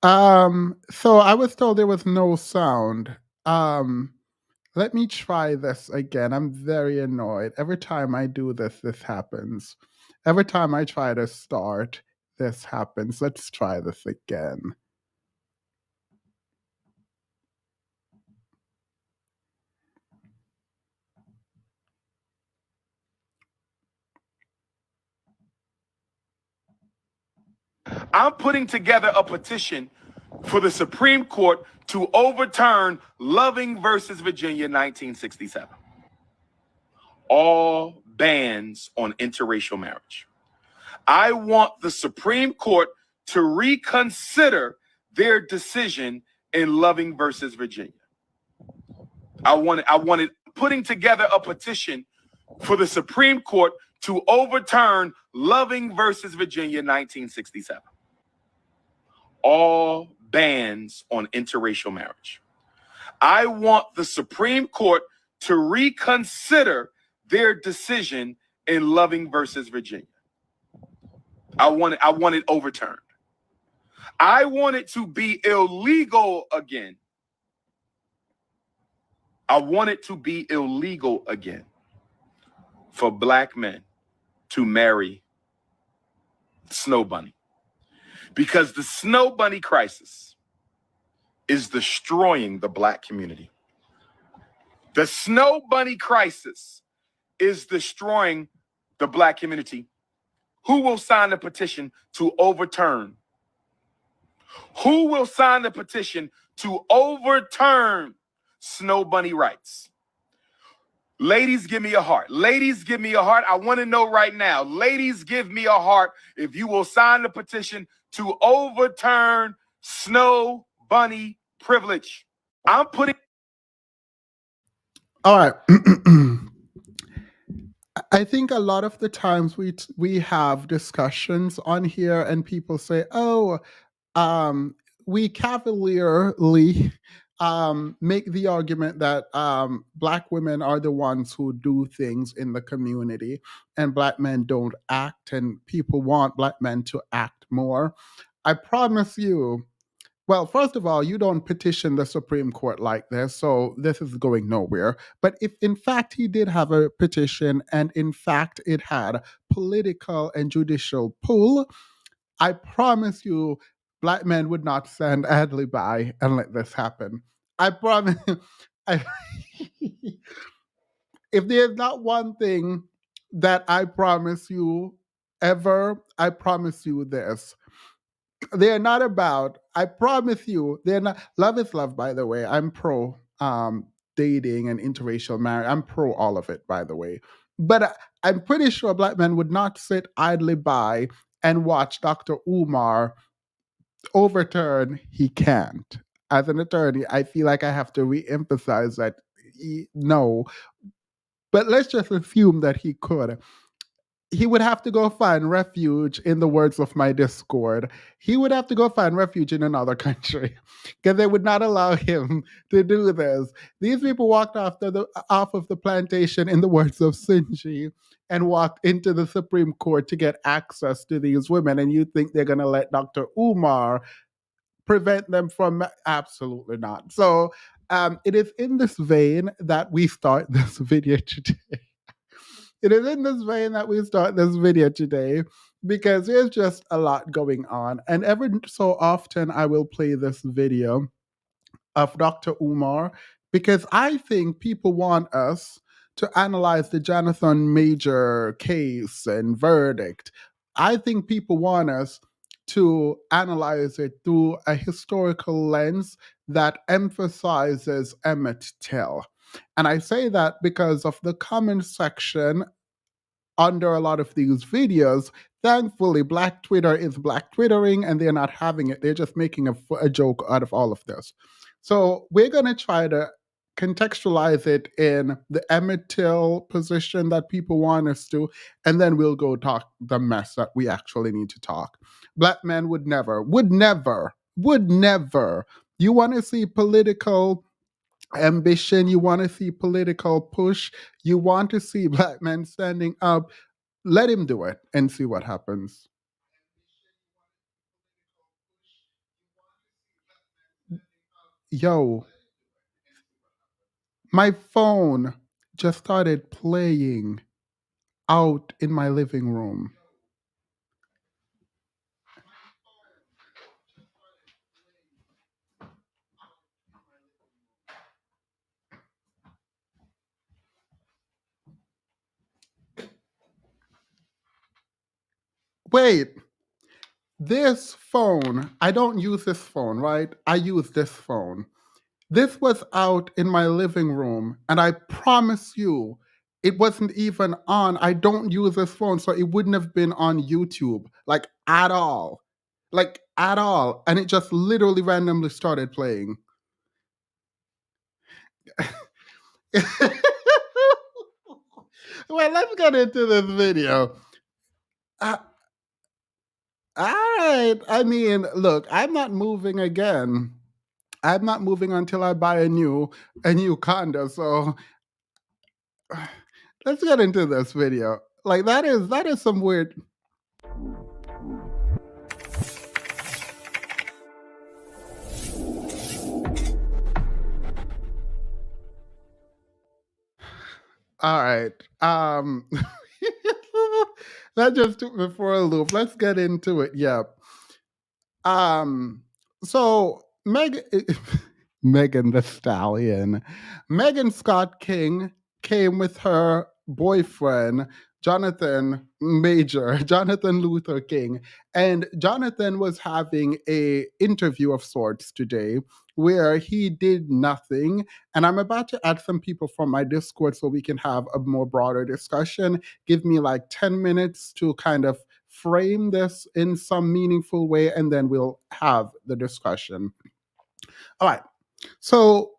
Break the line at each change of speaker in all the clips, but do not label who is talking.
So I was told there was no sound. Um, Let me try this again. I'm very annoyed. Every time I do this, this happens. Every time I try to start, this happens. Let's try this again.
I'm putting together a petition for the Supreme Court to overturn Loving versus Virginia 1967. All bans on interracial marriage. I want the Supreme Court to reconsider their decision in Loving versus Virginia. I wanted putting together a petition for the Supreme Court to overturn Loving versus Virginia 1967. All bans on interracial marriage. I want the Supreme Court to reconsider their decision in Loving versus Virginia. I want it overturned. I want it to be illegal again. I want it to be illegal again for Black men to marry Snow Bunny, because the Snow Bunny crisis is destroying the Black community. The Snow Bunny crisis is destroying the Black community. Who will sign the petition to overturn? Who will sign the petition to overturn Snow Bunny rights? Ladies, give me a heart. Ladies, give me a heart. I want to know right now. Ladies, give me a heart if you will sign the petition to overturn Snow Bunny privilege. I'm putting.
All right. I think a lot of the times we have discussions on here, and people say, "Oh, um, we cavalierly make the argument that Black women are the ones who do things in the community, and Black men don't act, and people want Black men to act more." I promise you. Well, first of all, you don't petition the Supreme Court like this, so this is going nowhere. But if in fact he did have a petition and in fact it had political and judicial pull, I promise you, Black men would not stand idly by and let this happen. I promise. I, if there's not one thing that I promise you ever, I promise you this: they're not about, I promise you, they're not. Love is love, by the way. I'm pro dating and interracial marriage. I'm pro all of it, by the way. But I'm pretty sure Black men would not sit idly by and watch Dr. Umar overturn. He can't. As an attorney, I feel like I have to re-emphasize that no. But let's just assume that he could. He would have to go find refuge, in the words of my Discord. He would have to go find refuge in another country because they would not allow him to do this. These people walked off of the plantation, in the words of Sinji, and walked into the Supreme Court to get access to these women. And you think they're going to let Dr. Umar prevent them from? Absolutely not. So it is in this vein that we start this video today. It is in this vein that we start this video today, because there's just a lot going on. And every so often, I will play this video of Dr. Umar, because I think people want us to analyze the Jonathan Major case and verdict. I think people want us to analyze it through a historical lens that emphasizes Emmett Till. And I say that because of the comment section under a lot of these videos. Thankfully, Black Twitter is Black Twittering, and they're not having it. They're just making a joke out of all of this. So we're going to try to contextualize it in the Emmett Till position that people want us to, and then we'll go talk the mess that we actually need to talk. Black men would never, would never, would never. You want to see political ambition, you want to see political push, you want to see Black men standing up, let him do it and see what happens. Yo, my phone just started playing out in my living room. Wait, this phone, I don't use this phone, right? I use this phone. This was out in my living room, and I promise you, it wasn't even on. I don't use this phone, so it wouldn't have been on YouTube, like at all. Like at all. And it just literally randomly started playing. Well, let's get into this video. Uh, all right. I mean, look, I'm not moving again. I'm not moving until I buy a new condo. So let's get into this video. Like that is some weird. All right. That just took me for a loop. Let's get into it. Yeah. So Megan the Stallion, Megan Scott King came with her boyfriend Jonathan Major, Jonathan Luther King, and Jonathan was having a interview of sorts today where he did nothing. And I'm about to add some people from my Discord so we can have a more broader discussion. Give me like 10 minutes to kind of frame this in some meaningful way, and then we'll have the discussion. All right. So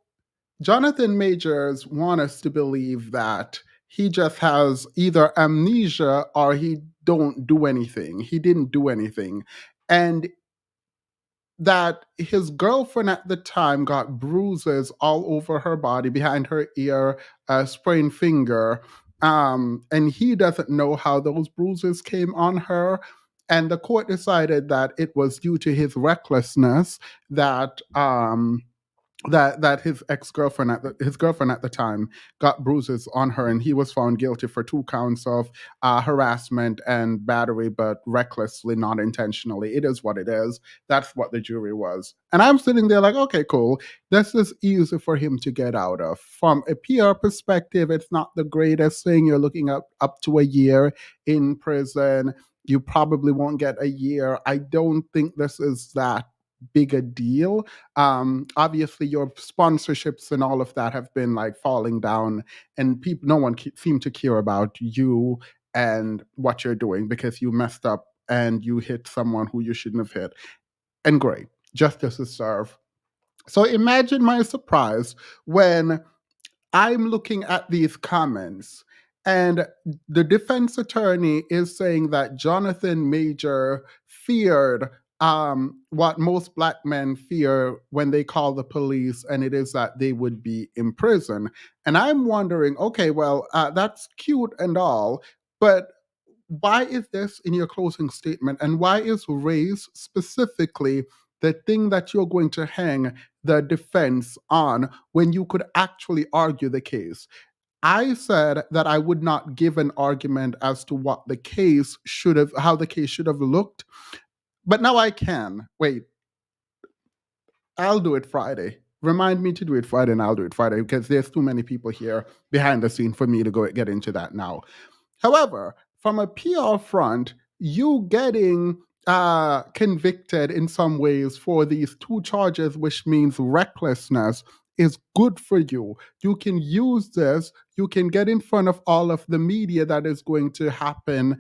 Jonathan Majors want us to believe that he just has either amnesia or he don't do anything. He didn't do anything. And that his girlfriend at the time got bruises all over her body, behind her ear, a sprained finger. And he doesn't know how those bruises came on her. And the court decided that it was due to his recklessness that his ex-girlfriend his girlfriend at the time got bruises on her, and he was found guilty for 2 counts of harassment and battery, but recklessly, not intentionally. It is what it is. That's what the jury was. And I'm sitting there like, okay, cool, this is easy for him to get out of. From a PR perspective, it's not the greatest thing. You're looking up to a year in prison. You probably won't get a year. I don't think this is that big a deal. Obviously your sponsorships and all of that have been like falling down, and people, no one seem to care about you and what you're doing because you messed up and you hit someone who you shouldn't have hit. And great, justice is served. So imagine my surprise when I'm looking at these comments, and the defense attorney is saying that Jonathan Major feared what most black men fear when they call the police, and it is that they would be in prison. And I'm wondering, okay, well, that's cute and all, but why is this in your closing statement? And why is race specifically the thing that you're going to hang the defense on when you could actually argue the case? I said that I would not give an argument as to what the case should have, how the case should have looked, but now I can. Wait, I'll do it Friday. Remind me to do it Friday, and I'll do it Friday because there's too many people here behind the scene for me to go get into that now. However, from a PR front, you getting convicted in some ways for these 2 charges, which means recklessness, is good for you. You can use this, you can get in front of all of the media that is going to happen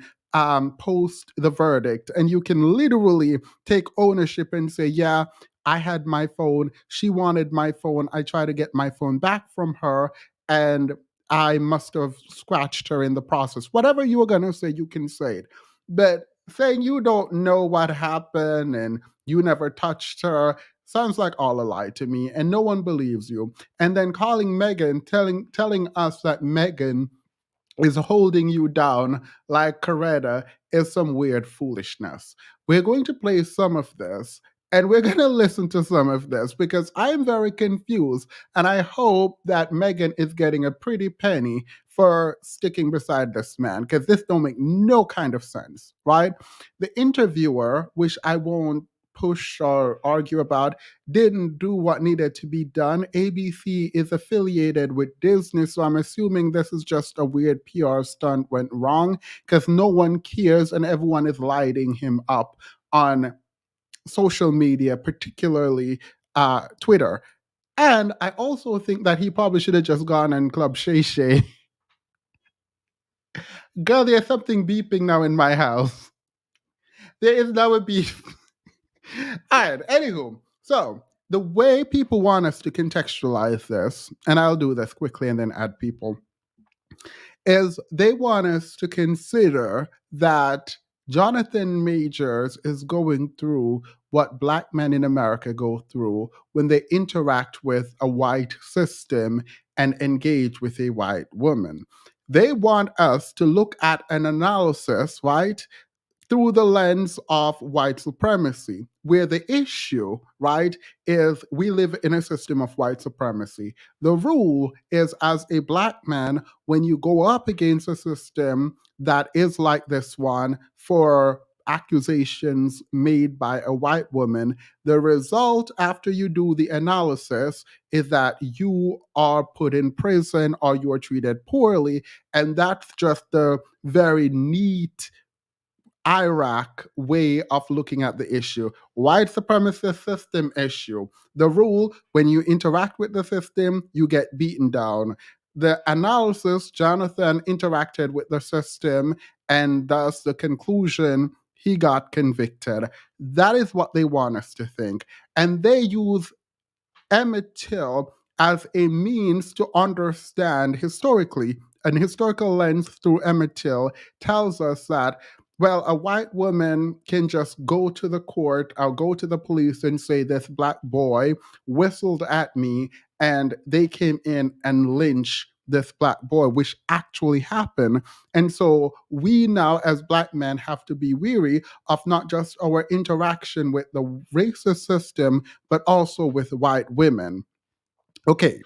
post the verdict, and you can literally take ownership and say, yeah, I had my phone, she wanted my phone, I tried to get my phone back from her, and I must have scratched her in the process. Whatever you were going to say, you can say it. But saying you don't know what happened and you never touched her sounds like all a lie to me, and no one believes you. And then calling Meagan, telling us that Meagan is holding you down like Coretta is some weird foolishness. We're going to play some of this, And we're going to listen to some of this because I am very confused. And I hope that Megan is getting a pretty penny for sticking beside this man because this don't make no kind of sense, right? The interviewer, which I won't push or argue about, didn't do what needed to be done. ABC is affiliated with Disney, so I'm assuming this is just a weird PR stunt went wrong because no one cares and everyone is lighting him up on social media, particularly Twitter. And I also think that he probably should have just gone and Club Shay Shay. Girl, there's something beeping now in my house. There is now a beep. All right, anywho. So, the way people want us to contextualize this, and I'll do this quickly and then add people, is they want us to consider that Jonathan Majors is going through what Black men in America go through when they interact with a white system and engage with a white woman. They want us to look at an analysis, right, through the lens of white supremacy, where the issue, right, is we live in a system of white supremacy. The rule is, as a Black man, when you go up against a system that is like this one for accusations made by a white woman, the result after you do the analysis is that you are put in prison or you are treated poorly. And that's just the very neat Iraq way of looking at the issue. White supremacist system issue. The rule, when you interact with the system, you get beaten down. The analysis, Jonathan interacted with the system, and thus the conclusion, he got convicted. That is what they want us to think. And they use Emmett Till as a means to understand historically. An historical lens through Emmett Till tells us that, well, a white woman can just go to the court or go to the police and say, this Black boy whistled at me, and they came in and lynched this Black boy, which actually happened. And so we now, as Black men, have to be weary of not just our interaction with the racist system, but also with white women. Okay,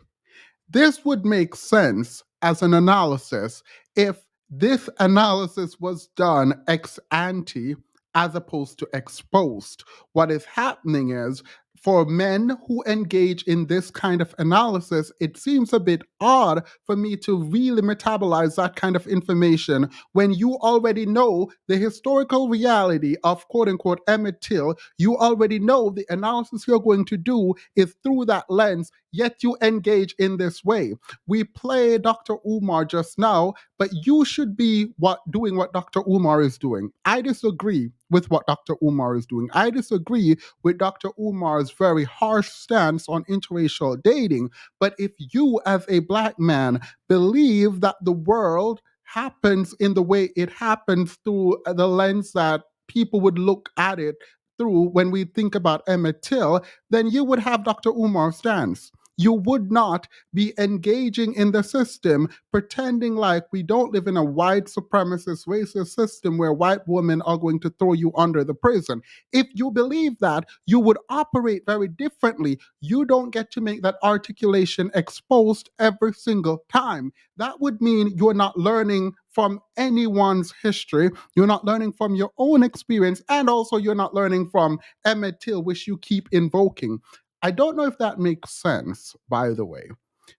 this would make sense as an analysis if this analysis was done ex ante as opposed to ex post. What is happening is, for men who engage in this kind of analysis, it seems a bit odd for me to really metabolize that kind of information when you already know the historical reality of quote unquote Emmett Till. You already know the analysis you're going to do is through that lens, yet you engage in this way. We play Dr. Umar just now, but you should be doing what Dr. Umar is doing. I disagree with what Dr. Umar is doing. I disagree with Dr. Umar's very harsh stance on interracial dating. But if you, as a Black man, believe that the world happens in the way it happens through the lens that people would look at it through when we think about Emmett Till, then you would have Dr. Umar's stance. You would not be engaging in the system, pretending like we don't live in a white supremacist racist system where white women are going to throw you under the prison. If you believe that, you would operate very differently. You don't get to make that articulation exposed every single time. That would mean you're not learning from anyone's history. You're not learning from your own experience, and also you're not learning from Emmett Till, which you keep invoking. I don't know if that makes sense, by the way.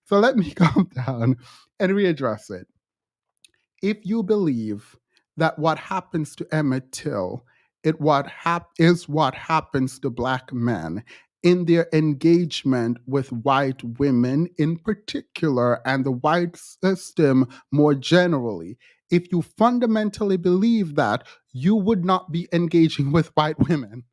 So let me calm down and readdress it. If you believe that what happens to Emmett Till is what happens to Black men in their engagement with white women in particular and the white system more generally, if you fundamentally believe that, you would not be engaging with white women.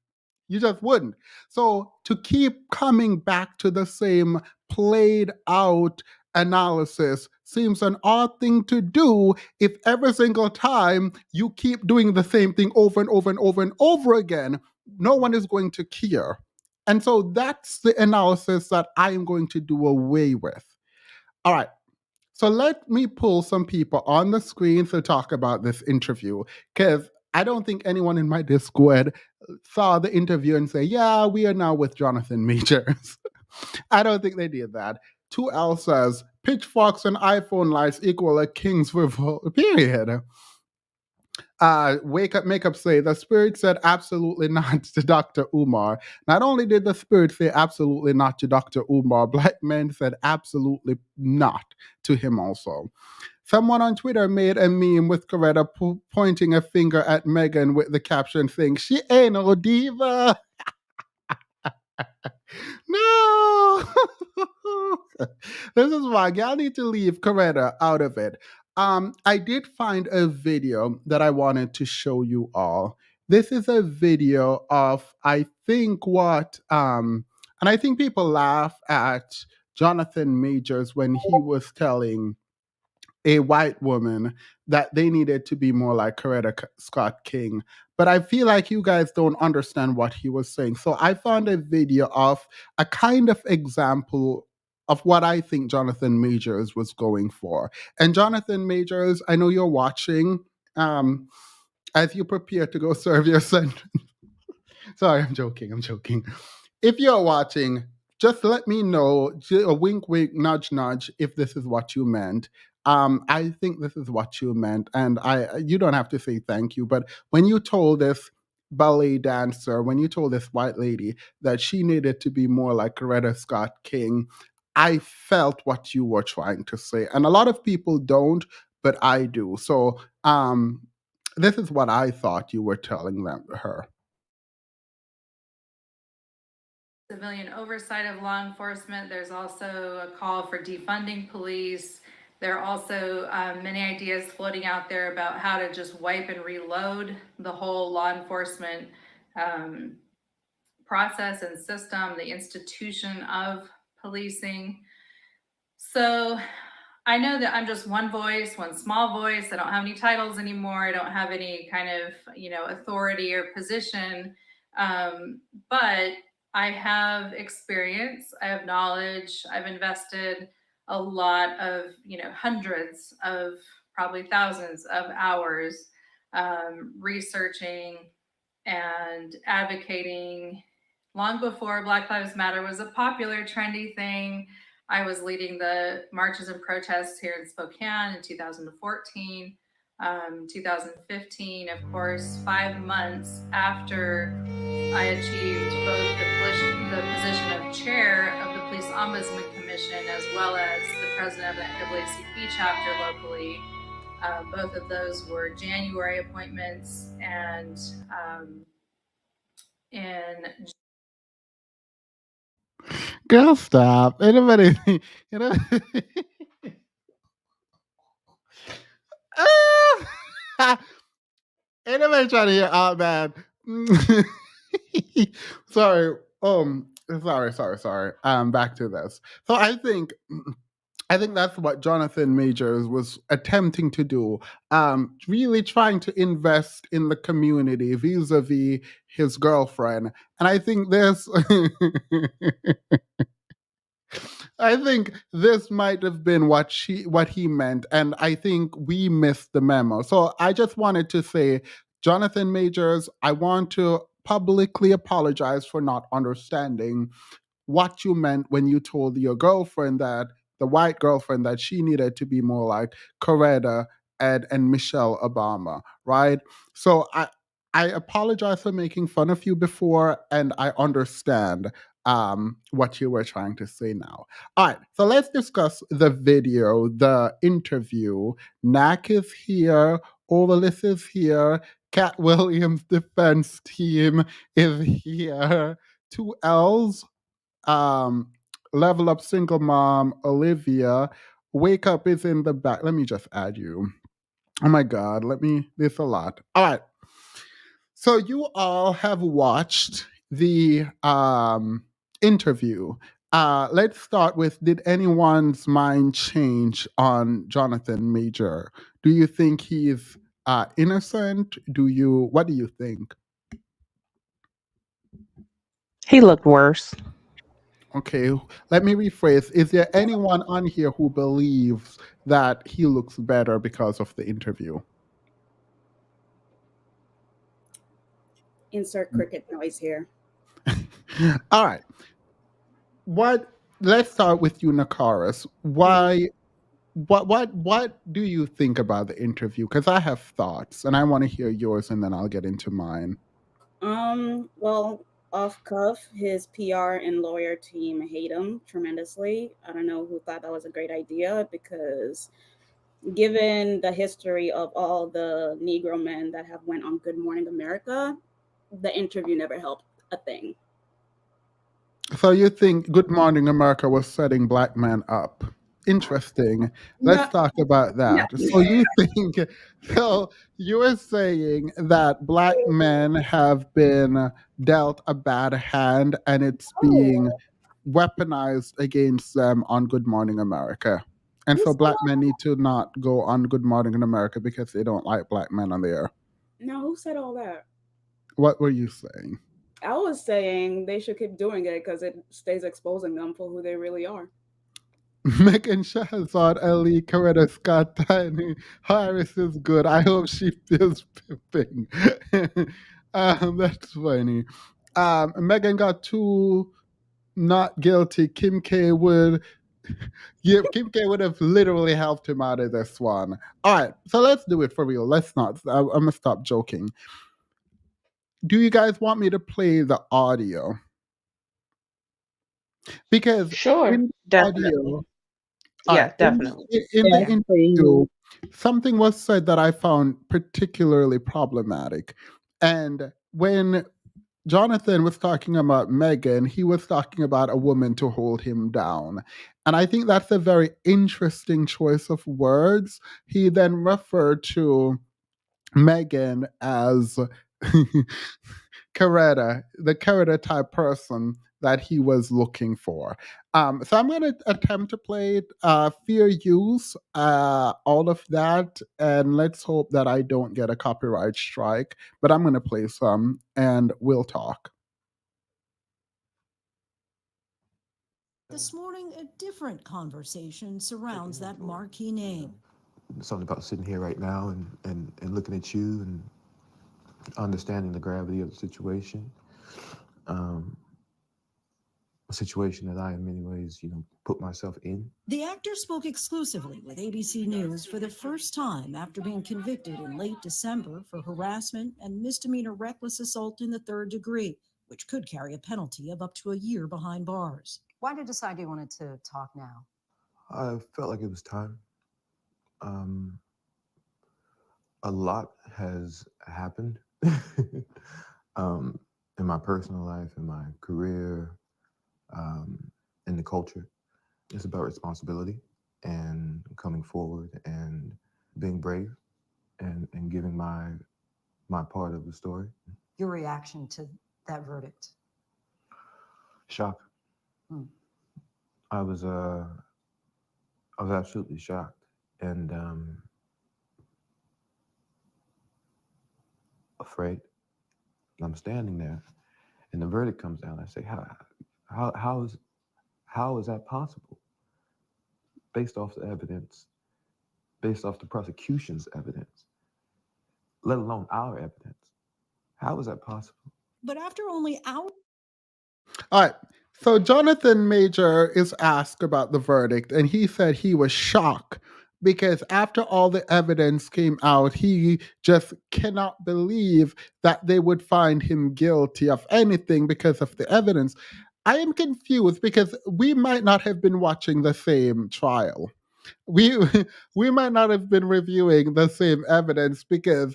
You just wouldn't. So to keep coming back to the same played out analysis seems an odd thing to do if every single time you keep doing the same thing over and over and over and over again, no one is going to care. And so that's the analysis that I am going to do away with. All right. So let me pull some people on the screen to talk about this interview because I don't think anyone in my Discord saw the interview and say, "Yeah, we are now with Jonathan Majors." I don't think they did that. 2L says, "Pitchforks and iPhone lights equal a king's revolt." Period. Wake Up Makeup say the spirit said absolutely not to Dr. Umar. Not only did the spirit say absolutely not to Dr. Umar, black men said absolutely not to him also. Someone on Twitter made a meme with Coretta pointing a finger at Meagan with the caption saying, "She ain't no diva." No. This is why y'all need to leave Coretta out of it. I did find a video that I wanted to show you all. This is a video of I think what and I think people laugh at Jonathan Majors when he was telling a white woman that they needed to be more like Coretta Scott King. But I feel like you guys don't understand what he was saying. So I found a video of a kind of example of what I think Jonathan Majors was going for. And Jonathan Majors, I know you're watching. As you prepare to go serve your sentence. Sorry, I'm joking. I'm joking. If you're watching, just let me know, a wink, wink, nudge, nudge, if this is what you meant. I think this is what you meant, and you don't have to say thank you, but when you told this ballet dancer, when you told this white lady that she needed to be more like Coretta Scott King, I felt what you were trying to say, and a lot of people don't, but I do. So, this is what I thought you were telling her.
Civilian oversight of law enforcement. There's also a call for defunding police. There are also many ideas floating out there about how to just wipe and reload the whole law enforcement process and system, the institution of policing. So I know that I'm just one voice, one small voice. I don't have any titles anymore. I don't have any kind of, authority or position. But I have experience, I have knowledge, I've invested a lot of, hundreds of, probably thousands of hours researching and advocating long before Black Lives Matter was a popular, trendy thing. I was leading the marches and protests here in Spokane in 2014, 2015, of course, 5 months after I achieved both the position of chair of the Police Ombudsman Commission as well as the president of the NAACP chapter locally. Both of those were January appointments, and in
Girl, stop. Anybody, you know. Anybody trying to hear out, man? Sorry. Sorry. Back to this. So I think that's what Jonathan Majors was attempting to do. Really trying to invest in the community vis-a-vis his girlfriend. And I think this I think this might have been what he meant, and I think we missed the memo. So I just wanted to say, Jonathan Majors, I want to publicly apologize for not understanding what you meant when you told your girlfriend, that the white girlfriend, that she needed to be more like Coretta and Michelle Obama, right? So I apologize for making fun of you before, and I understand what you were trying to say now. All right, so let's discuss the video, the interview. Knack is here, Ovalis is here, Cat Williams' defense team is here. 2Ls, um, Level Up Single Mom, Olivia. Wake Up is in the back. Let me just add you. Oh my God, there's a lot. All right. So you all have watched the interview. Let's start with, did anyone's mind change on Jonathan Major? Do you think he's innocent? What do you think?
He looked worse.
Okay, let me rephrase. Is there anyone on here who believes that he looks better because of the interview?
Insert cricket noise here.
All right. Let's start with you, Nakaris. What do you think about the interview? Because I have thoughts and I want to hear yours and then I'll get into mine.
Well, off cuff, his PR and lawyer team hate him tremendously. I don't know who thought that was a great idea because given the history of all the Negro men that have went on Good Morning America, the interview never helped a thing.
So you think Good Morning America was setting black men up? Interesting. Let's talk about
No.
that. So you think, so you're saying that black men have been dealt a bad hand and it's being weaponized against them on Good Morning America. And so black men need to not go on Good Morning in America because they don't like black men on there.
No, who said all that?
What were you saying?
I was saying they should keep doing it because it stays exposing them for who they really are.
Megan Shahzad, Ali, Coretta Scott, Tiny, Harris is good. I hope she feels pimping. That's funny. Megan got two not guilty. Kim K would have literally helped him out of this one. All right, so let's do it for real. Let's not. I'm gonna stop joking. Do you guys want me to play the audio? Because
Sure,
in the
definitely.
audio,
Yeah, definitely.
in the interview, something was said that I found particularly problematic. And when Jonathan was talking about Megan, he was talking about a woman to hold him down. And I think that's a very interesting choice of words. He then referred to Megan as Coretta, the Coretta type person that he was looking for. So I'm going to attempt to play it, fair use, all of that, and let's hope that I don't get a copyright strike. But I'm going to play some, and we'll talk.
This morning, a different conversation surrounds that marquee name.
Something about sitting here right now and looking at you and understanding the gravity of the situation. A situation that I, in many ways, put myself in.
The actor spoke exclusively with ABC News for the first time after being convicted in late December for harassment and misdemeanor reckless assault in the third degree, which could carry a penalty of up to a year behind bars.
Why did you decide you wanted to talk now?
I felt like it was time. A lot has happened in my personal life, in my career, in the culture. It's about responsibility and coming forward and being brave and giving my part of the story.
Your reaction to that verdict?
Shock. I was absolutely shocked and afraid. And I'm standing there, and the verdict comes down. I say, how is that possible? Based off the evidence, based off the prosecution's evidence, let alone our evidence. How is that possible?
But after only hours.
All right. So Jonathan Major is asked about the verdict, and he said he was shocked because after all the evidence came out, he just cannot believe that they would find him guilty of anything because of the evidence. I am confused because we might not have been watching the same trial. We might not have been reviewing the same evidence because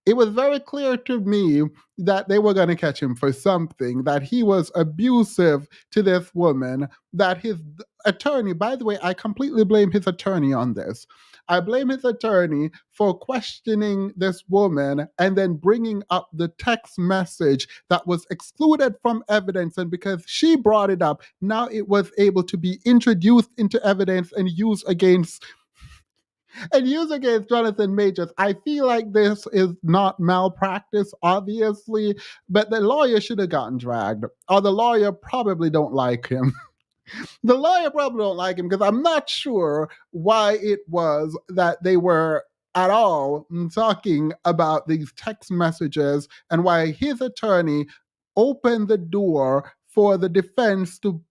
it was very clear to me that they were going to catch him for something, that he was abusive to this woman, that his attorney, by the way, I completely blame his attorney on this. I blame his attorney for questioning this woman and then bringing up the text message that was excluded from evidence. And because she brought it up, now it was able to be introduced into evidence and used against Jonathan Majors. I feel like this is not malpractice, obviously, but the lawyer should have gotten dragged, or the lawyer probably don't like him. The lawyer probably don't like him because I'm not sure why it was that they were at all talking about these text messages and why his attorney opened the door for the defense to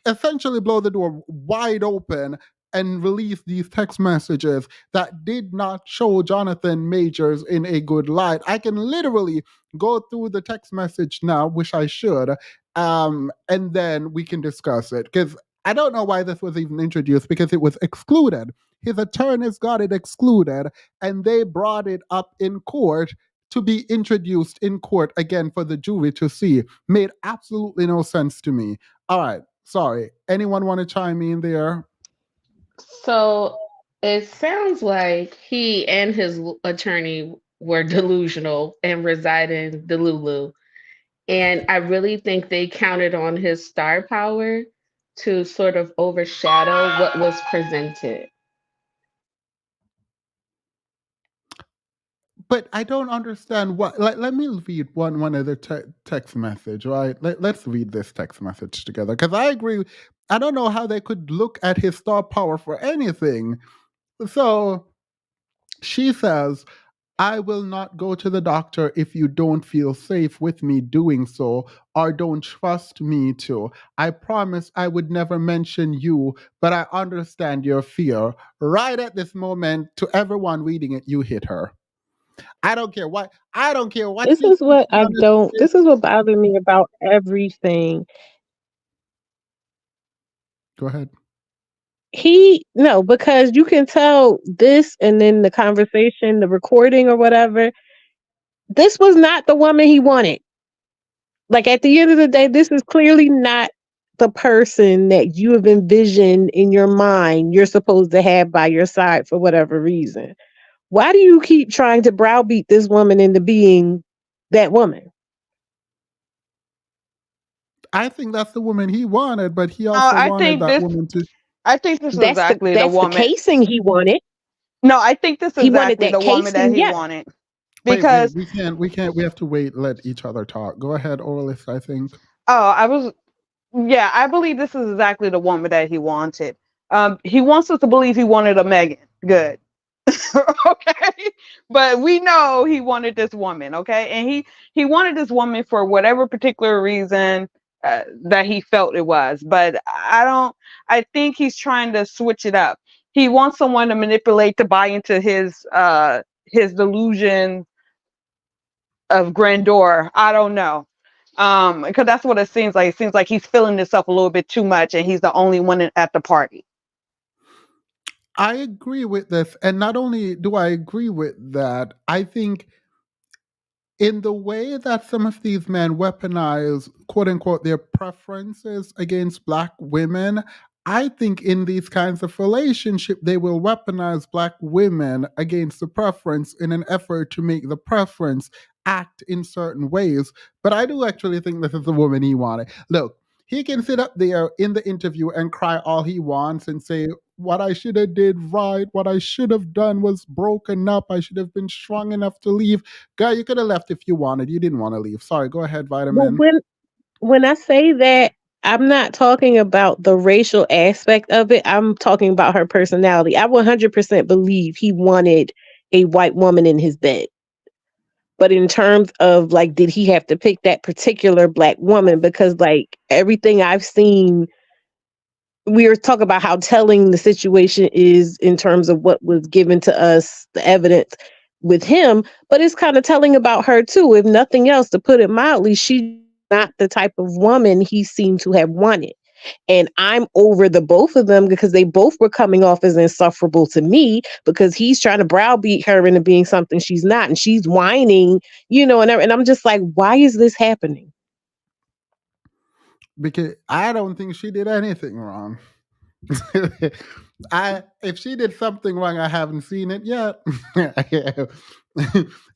essentially blow the door wide open and release these text messages that did not show Jonathan Majors in a good light. I can literally go through the text message now, wish I should, and then we can discuss it. Because I don't know why this was even introduced, because it was excluded. His attorneys got it excluded, and they brought it up in court to be introduced in court again for the jury to see. Made absolutely no sense to me. All right. Sorry. Anyone want to chime in there?
So it sounds like he and his attorney were delusional and reside in Delulu. And I really think they counted on his star power to sort of overshadow what was presented.
But I don't understand what. Like, let me read one other text message. Right? Let's read this text message together, because I agree. I don't know how they could look at his star power for anything. So she says, I will not go to the doctor if you don't feel safe with me doing so or don't trust me to. I promise I would never mention you, but I understand your fear. Right at this moment, to everyone reading it, you hit her. I don't care what. I don't care what
This
you
is
think
what I
Jonathan
don't,
did.
this is what bothered me about everything.
Go ahead.
No, because you can tell this and then the conversation, the recording or whatever, this was not the woman he wanted. Like at the end of the day, this is clearly not the person that you have envisioned in your mind you're supposed to have by your side for whatever reason. Why do you keep trying to browbeat this woman into being that woman?
I think that's the woman he wanted, but he also
I
wanted
think
that
this.
woman to.
I think this is
That's the
exactly the
that's the
woman.
casing he wanted.
No, I think this is
He wanted
exactly
that
the woman that
casing,
he
yes.
wanted
Wait,
because
we can't. We have to wait. Let each other talk. Go ahead, Orlis. I think.
I was yeah, I believe this is exactly the woman that he wanted. He wants us to believe he wanted a Megan. Good. Okay, but we know he wanted this woman. Okay, and he wanted this woman for whatever particular reason that he felt it was. But I don't. I think he's trying to switch it up. He wants someone to manipulate to buy into his delusion of grandeur. I don't know. Because that's what it seems like. It seems like he's feeling himself a little bit too much, and he's the only one at the party.
I agree with this. And not only do I agree with that, I think in the way that some of these men weaponize, quote unquote, their preferences against Black women, I think in these kinds of relationship, they will weaponize Black women against the preference in an effort to make the preference act in certain ways. But I do actually think this is the woman he wanted. Look, he can sit up there in the interview and cry all he wants and say, what I should have did right, what I should have done was broken up, I should have been strong enough to leave. Girl, you could have left if you wanted. You didn't want to leave. Sorry, go ahead,
But
Vitamin.
when I say that, I'm not talking about the racial aspect of it. I'm talking about her personality. I 100% believe he wanted a white woman in his bed. But in terms of like, did he have to pick that particular Black woman? Because like everything I've seen, we were talking about how telling the situation is in terms of what was given to us, the evidence with him, but it's kind of telling about her too. If nothing else, to put it mildly, she's not the type of woman he seemed to have wanted. And I'm over the both of them because they both were coming off as insufferable to me because he's trying to browbeat her into being something she's not. And she's whining, and I'm just like, why is this happening?
Because I don't think she did anything wrong. If she did something wrong, I haven't seen it yet.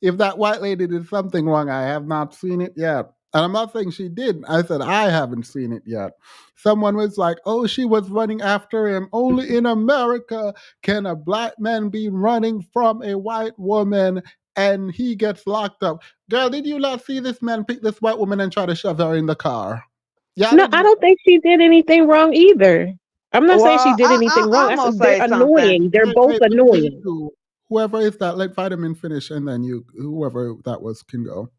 If that white lady did something wrong, I have not seen it yet. And I'm not saying she did. I said I haven't seen it yet. Someone was like, "Oh, she was running after him. Only in America can a Black man be running from a white woman and he gets locked up." Girl, did you not see this man pick this white woman and try to shove her in the car? Yeah,
No, I don't think she did anything wrong either. I'm not saying she
Well,
did anything wrong.
I'm
I
gonna
said they're
say something.
annoying. They're
Wait,
both
wait, let me
annoying.
do. whoever is that, let Vitamin finish, and then whoever that was, can go.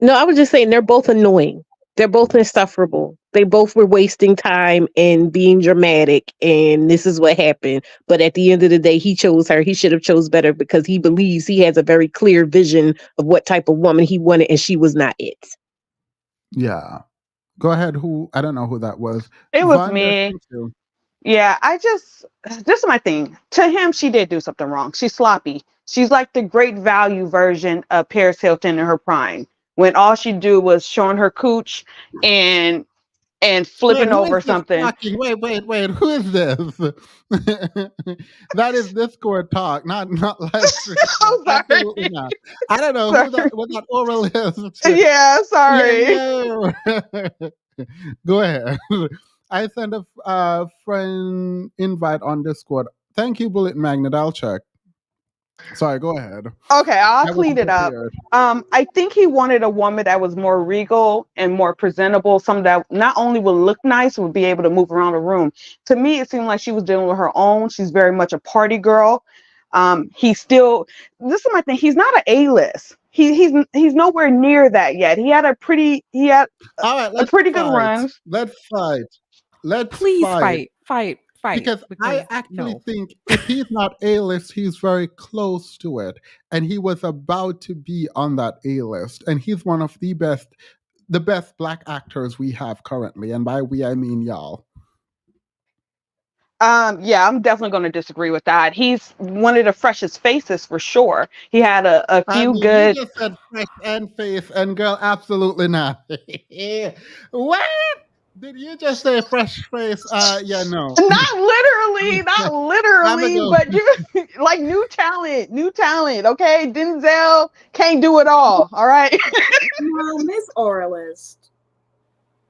No, I was just saying they're both annoying. They're both insufferable. They both were wasting time and being dramatic, and this is what happened. But at the end of the day, he chose her. He should have chose better because he believes he has a very clear vision of what type of woman he wanted, and she was not it.
Yeah. Go ahead. I don't know who that was.
It was
Vanda,
me.
thank you.
Yeah, this is my thing. To him, she did do something wrong. She's sloppy. She's like the great value version of Paris Hilton in her prime, when all she do was showing her cooch and
Wait,
flipping
who is
over
this
something.
talking? Wait. Who is this? That is Discord talk, not live stream talk.
I'm sorry.
Absolutely not. I don't know who that what that oral is.
Yeah, sorry.
Yeah. Go ahead. I sent a friend invite on Discord. Thank you, Bullet Magnet. I'll check. Sorry, go ahead.
Okay, I'll
I
clean
wasn't
it up.
prepared.
I think he wanted a woman that was more regal and more presentable, some that not only would look nice, would be able to move around the room. To me, it seemed like she was dealing with her own. She's very much a party girl. He's still, this is my thing. He's not an A-list. He's nowhere near that yet. He had
All right,
a
let's
pretty good
fight.
run.
Let's
Please
fight.
fight.
Because I actually
no.
think if he's not A-list, he's very close to it. And he was about to be on that A-list. And he's one of the best black actors we have currently. And by we, I mean y'all.
Yeah, I'm definitely going to disagree with that. He's one of the freshest faces for sure. He had a
I
few
mean,
good.
you just said fresh and face, and girl, absolutely not. What? Did you just say fresh face? Yeah, no.
Not literally,
Abigail.
but you like new talent. Okay, Denzel can't do it all. All right.
No, Miss Oralist.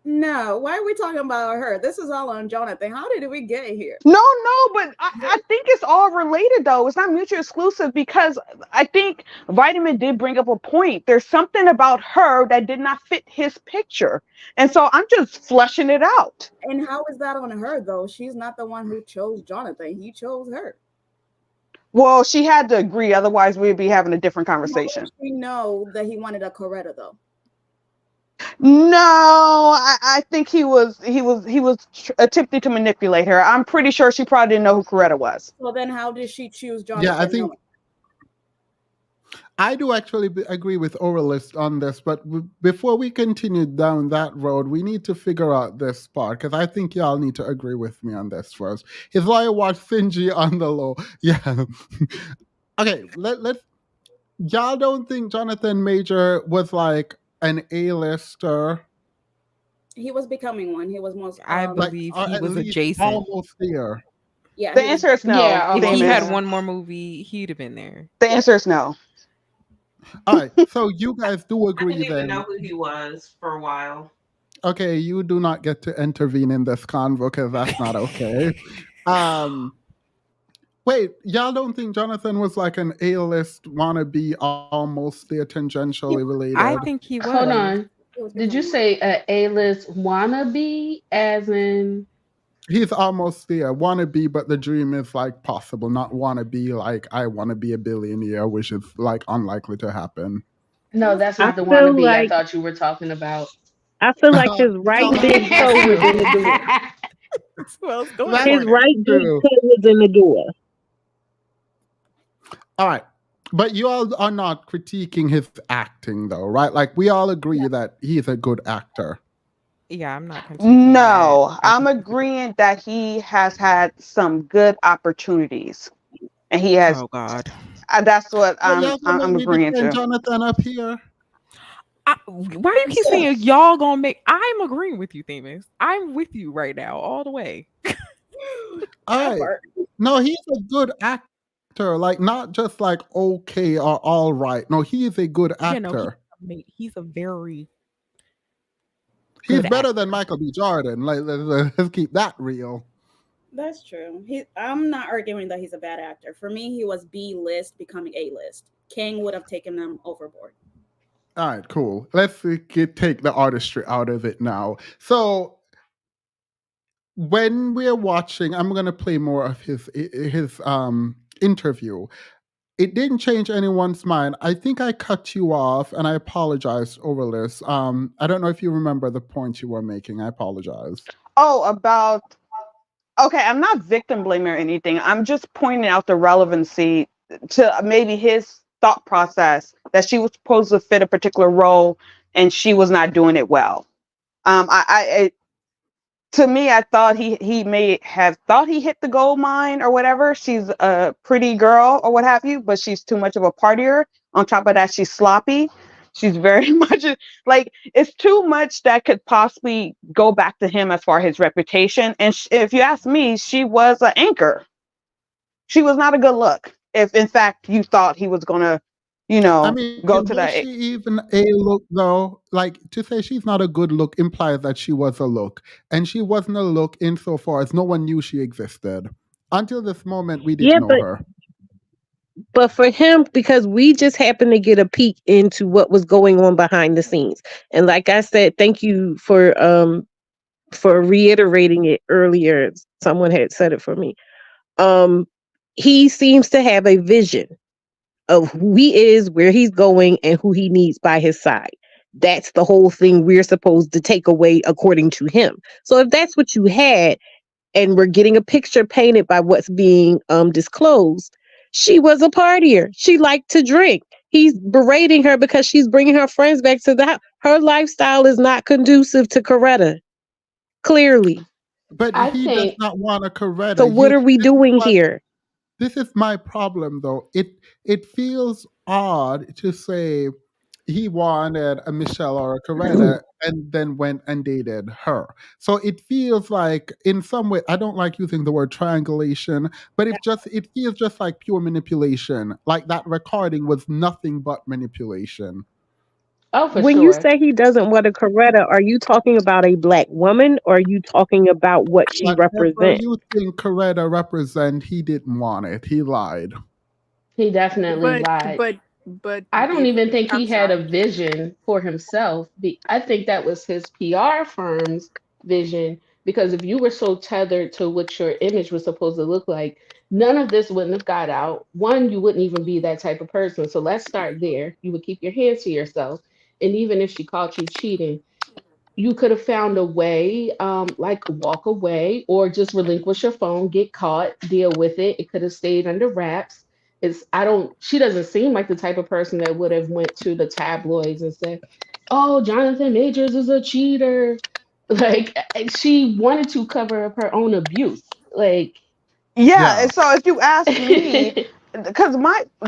No, why are we talking about her? This is all on Jonathan. How did we get here?
No, but I think it's all related though. It's not mutually exclusive because I think Vitamin did bring up a point. There's something about her that did not fit his picture. And so I'm just fleshing it out.
And how is that on her though? She's not the one who chose Jonathan. He chose her.
Well, she had to agree, otherwise we'd be having a different conversation.
How did she know that he wanted a Coretta though?
No, I think he was attempting to manipulate her. I'm pretty sure she probably didn't know who Coretta was.
Well, then how did she choose Jonathan?
Yeah, I think I do actually agree with Oralist on this, but before we continue down that road, we need to figure out this part because I think y'all need to agree with me on this first. His lawyer was Finji on the low. Yeah. Okay, let's. Y'all don't think Jonathan Major was like an A-lister?
He was becoming one. He was most.
I believe he was adjacent.
Almost there.
Yeah.
The answer is no.
Yeah,
If he
yeah.
had one more movie, he'd have been there.
The answer is no.
All right, so you guys do
I
agree
didn't even
then?
know who he was for a while.
Okay, you do not get to intervene in this convo because that's not okay. Wait, y'all don't think Jonathan was like an A-list wannabe, almost there, tangentially related?
I think he was.
Hold on. Did you say a A-list wannabe, as in?
He's almost there, wannabe, but the dream is like possible, not wannabe like I want to be a billionaire, which is like unlikely to happen.
No, that's not the
I feel
wannabe I
like
thought you were talking about.
I feel like his right big toe was in the door.
Well, go
That's
His right big
true.
toe was in the door.
All right. But you all are not critiquing his acting, though, right? Like, we all agree that he's a good actor.
Yeah, I'm not.
No, I'm agreeing that he has had some good opportunities, and he has.
Oh God.
That's what
Well,
I'm agreeing to.
Jonathan up here.
Why do you keep saying y'all gonna make? I'm agreeing with you, Themis. I'm with you right now, all the way.
All right. No, he's a good actor. Like, not just like okay or all right. No, he is a good actor.
Yeah, no, he's a very.
He's better than Michael B. Jordan. Like, let's keep that real.
That's true. I'm not arguing that he's a bad actor. For me, he was B-list becoming A-list. King would have taken them overboard.
All right, cool. Let's take the artistry out of it now. So when we're watching, I'm going to play more of his interview. it didn't change anyone's mind. I think I cut you off, and I apologize over this. I don't know if you remember the point you were making. I apologize.
Oh, about okay, I'm not victim blaming or anything. I'm just pointing out the relevancy to maybe his thought process that she was supposed to fit a particular role and she was not doing it well. I to me, I thought he may have thought he hit the gold mine or whatever. She's a pretty girl or what have you, but she's too much of a partier. On top of that, she's sloppy. She's very much like it's too much that could possibly go back to him as far as his reputation. And if you ask me, she was an anchor. She was not a good look. If in fact you thought he was gonna,
I mean,
go to
was
that.
she even a look though? Like to say she's not a good look implies that she was a look, and she wasn't a look insofar as no one knew she existed until this moment. We didn't
Yeah,
know her.
but for him, because we just happened to get a peek into what was going on behind the scenes. And like I said, thank you for reiterating it earlier. Someone had said it for me. Um he seems to have a vision of who he is, where he's going, and who he needs by his side. That's the whole thing we're supposed to take away according to him. So if that's what you had, and we're getting a picture painted by what's being disclosed, she was a partier. She liked to drink. He's berating her because she's bringing her friends back to the house. Her lifestyle is not conducive to Coretta, clearly.
But
I
he does
think
not want a
So
Coretta.
what are we
This is
doing
what
here?
this is my problem though. It feels odd to say he wanted a Michelle or a Coretta and then went and dated her. So it feels like in some way, I don't like using the word triangulation, but it feels just like pure manipulation. Like that recording was nothing but manipulation.
oh for
When you
sure.
say he doesn't want a Coretta, are you talking about a black woman, or are you talking about what she
Whatever
represents?
you think Coretta represent, he didn't want it. He lied.
He definitely
But
lied.
but but
I don't even think
I'm
he had a
sorry.
vision for himself. I think that was his PR firm's vision because if you were so tethered to what your image was supposed to look like, none of this wouldn't have got out. One, you wouldn't even be that type of person. So let's start there. You would keep your hands to yourself. And even if she caught you cheating, you could have found a way, like walk away or just relinquish your phone, get caught, deal with it. It could have stayed under wraps. She doesn't seem like the type of person that would have went to the tabloids and said, "Oh, Jonathan Majors is a cheater." Like she wanted to cover up her own abuse. Like
Yeah,
Yeah.
and so if you ask me, because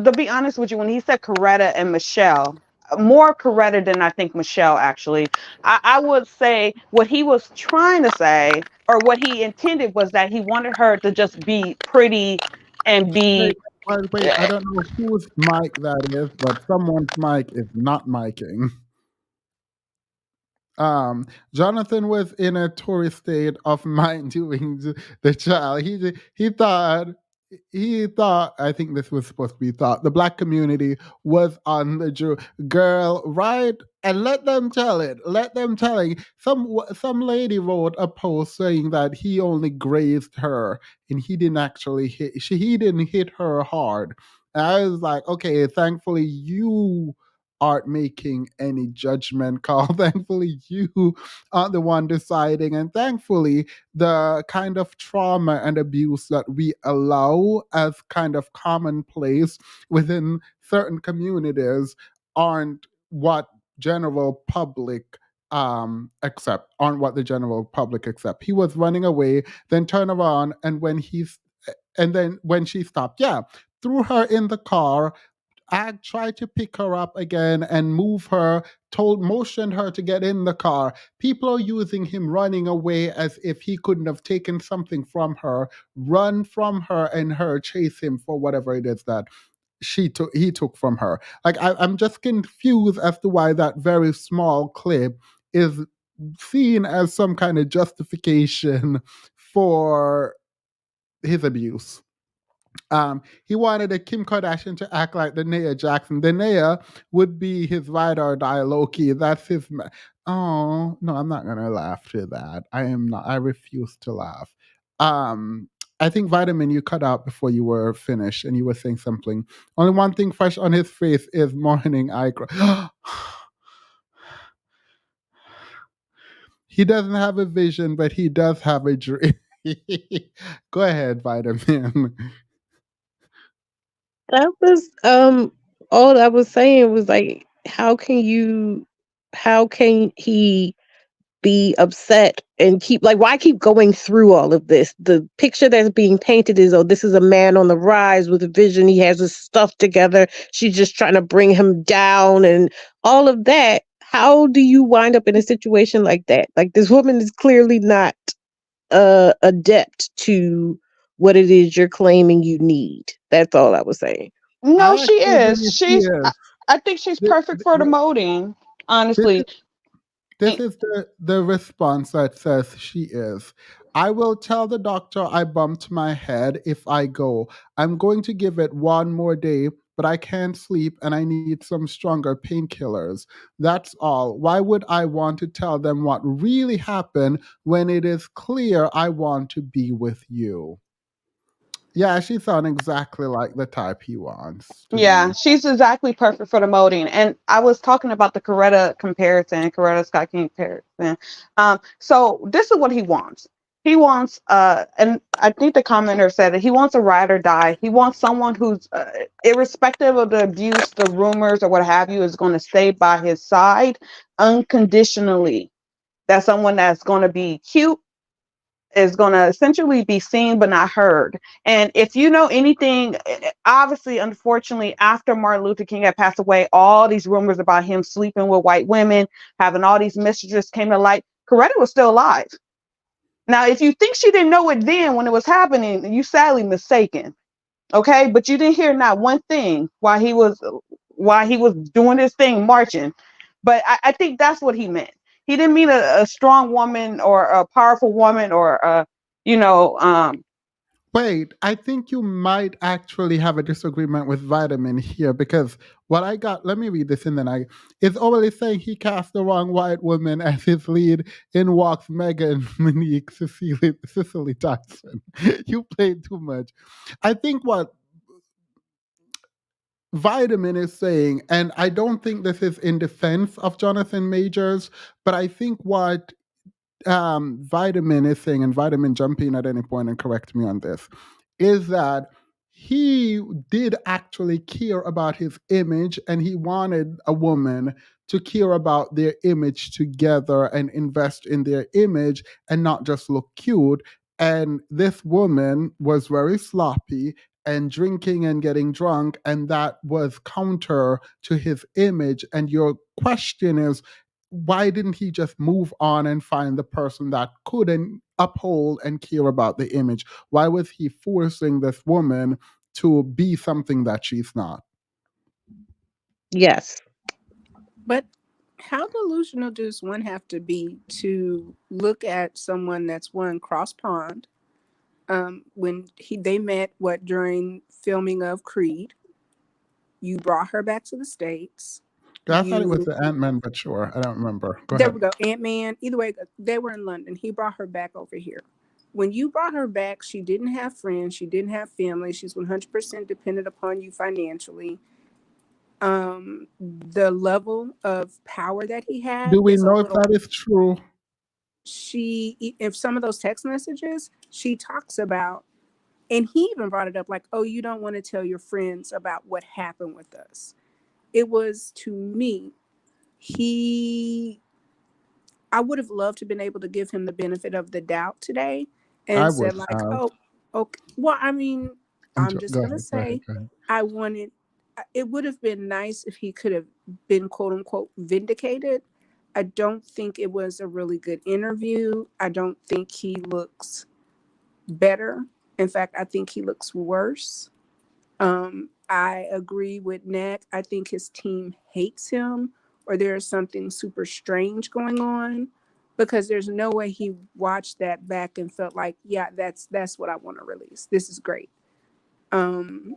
to be honest with you, when he said Coretta and Michelle, more Coretta than I think Michelle actually. I would say what he was trying to say or what he intended was that he wanted her to just be pretty and
Wait,
be
wait. I don't know whose mic that is, but someone's mic is not miking. Jonathan was in a tourist state of mind during the trial. He thought I think this was supposed to be thought the black community was on the girl, right? And let them tell it. Let them tell it. Some lady wrote a post saying that he only grazed her and he didn't actually he didn't hit her hard. And I was like, okay, thankfully you aren't making any judgment call. Thankfully, you aren't the one deciding. And thankfully, the kind of trauma and abuse that we allow as kind of commonplace within certain communities aren't what general public accept, aren't what the general public accept. He was running away, then turn around, and then when she stopped, yeah, threw her in the car. I tried to pick her up again and move her, motioned her to get in the car. People are using him running away as if he couldn't have taken something from her, run from her, and her chase him for whatever it is that he took from her. Like I'm just confused as to why that very small clip is seen as some kind of justification for his abuse. He wanted a Kim Kardashian to act like Danae Jackson. Danae would be his ride or die Loki. That's his. Oh no, I'm not gonna laugh to that. I am not. I refuse to laugh. Um, I think Vitamin you cut out before you were finished and you were saying something. Only one thing fresh on his face is morning eye cry. He doesn't have a vision, but he does have a dream. Go ahead, Vitamin.
That was all I was saying was like, how can he be upset and keep like why keep going through all of this? The picture that's being painted is, oh, this is a man on the rise with a vision. He has his stuff together. She's just trying to bring him down and all of that. How do you wind up in a situation like that? Like this woman is clearly not adept to what it is you're claiming you need. That's all I was saying.
No,
I
she
actually
is.
believe he is.
I think she's
Th-
perfect for the
th-
molding,
This
honestly.
This
And-
is the response that says she is. I will tell the doctor I bumped my head if I go. I'm going to give it one more day, but I can't sleep and I need some stronger painkillers. That's all. Why would I want to tell them what really happened when it is clear I want to be with you? Yeah, she sounds exactly like the type he wants to
Yeah,
me.
she's exactly perfect for the molding. And I was talking about the Coretta comparison, Coretta Scott King comparison. So this is what he wants. He wants, and I think the commenter said it. He wants a ride or die. He wants someone who's, irrespective of the abuse, the rumors, or what have you, is going to stay by his side unconditionally. That's someone that's going to be cute, is going to essentially be seen but not heard. And if you know anything, obviously, unfortunately, after Martin Luther King had passed away, all these rumors about him sleeping with white women, having all these mistresses came to light. Coretta was still alive. Now, if you think she didn't know it then when it was happening, you sadly mistaken. Okay, but you didn't hear not one thing while he was doing his thing marching. But I think that's what he meant. He didn't mean a strong woman or a powerful woman or you know um
Wait, I think you might actually have a disagreement with Vitamin here because what I got, let me read this and then it's always saying he cast the wrong white woman as his lead in walks Megan, Monique, Cicely Tyson. You played too much. I think what Vitamin is saying, and I don't think this is in defense of Jonathan Majors, but I think what Vitamin is saying, and Vitamin jump in at any point and correct me on this, is that he did actually care about his image and he wanted a woman to care about their image together and invest in their image and not just look cute. And this woman was very sloppy and drinking and getting drunk, and that was counter to his image. And your question is, why didn't he just move on and find the person that couldn't uphold and care about the image? Why was he forcing this woman to be something that she's not?
Yes.
But how delusional does one have to be to look at someone that's one cross pond? When they met during filming of Creed, you brought her back to the States.
I thought it was
You
the Ant-Man, but sure, I don't remember. Go
There
ahead.
we go, Ant-Man. Either way, they were in London. He brought her back over here. When you brought her back, she didn't have friends. She didn't have family. She's 100% dependent upon you financially. The level of power that he had
Do we
is a
know if
little.
that is true?
If some of those text messages, she talks about, and he even brought it up like, oh, you don't want to tell your friends about what happened with us. It was, to me, he I would have loved to have been able to give him the benefit of the doubt today
I
and
would
said like,
have.
oh, okay. Well, I mean, I'm just
Go
gonna
ahead, go ahead,
say
go ahead.
I wanted. It would have been nice if he could have been quote unquote vindicated. I don't think it was a really good interview. I don't think he looks better. In fact, I think he looks worse. I agree with Nick. I think his team hates him, or there's something super strange going on, because there's no way he watched that back and felt like, yeah, that's what I want to release. This is great. Um,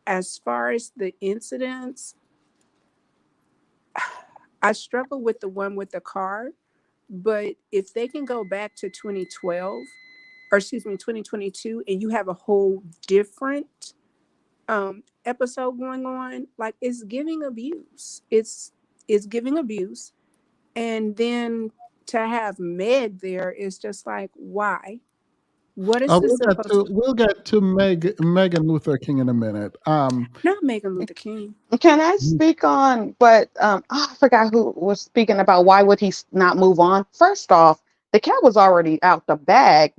as far as the incidents, I struggle with the one with the car, but if they can go back to 2012 or excuse me, 2022, and you have a whole different episode going on, like it's giving abuse. It's giving abuse. And then to have Meg there is just like, why? What is this supposed to?
We'll get to Megan Luther King in a minute.
Not Megan Luther King.
Can I speak on what I forgot who was speaking about why would he not move on? First off, the cat was already out the bag.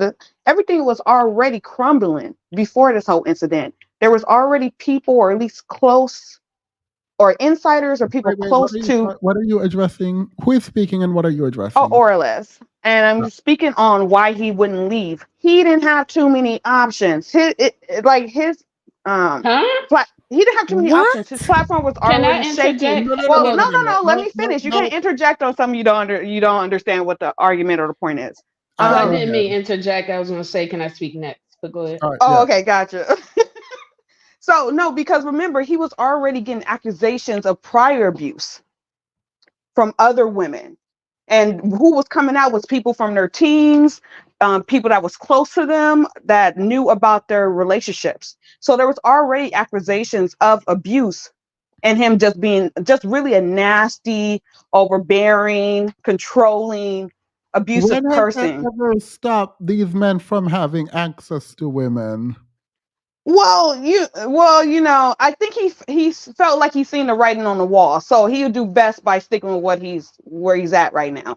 Everything was already crumbling before this whole incident. There was already people, or at least close, or insiders, or people
Wait,
close to.
what are you addressing? Who is speaking and what are you
Oh,
addressing?
or less. And I'm speaking on why he wouldn't leave. He didn't have too many options. His
Huh?
he didn't have too many
What?
options. His platform was
Can I
already shaking.
interject?
No, no, no,
Well,
no,
no,
no,
Well,
no,
no, no,
no. Let
no,
me
no,
finish. You
no.
can't interject on something you don't understand what the argument or the point is.
All right,
well, I
go
Um.
didn't
ahead.
mean interject. I was going to say, can I speak next? But go ahead.
All right,
Oh,
yeah.
okay, gotcha. So no, because remember, he was already getting accusations of prior abuse from other women, and who was coming out was people from their teams, people that was close to them that knew about their relationships. So there was already accusations of abuse, and him just being just really a nasty, overbearing, controlling, abusive
When has that
person.
ever stopped these men from having access to women?
Well, I think he's felt like he's seen the writing on the wall, so he'll do best by sticking with where he's at right now.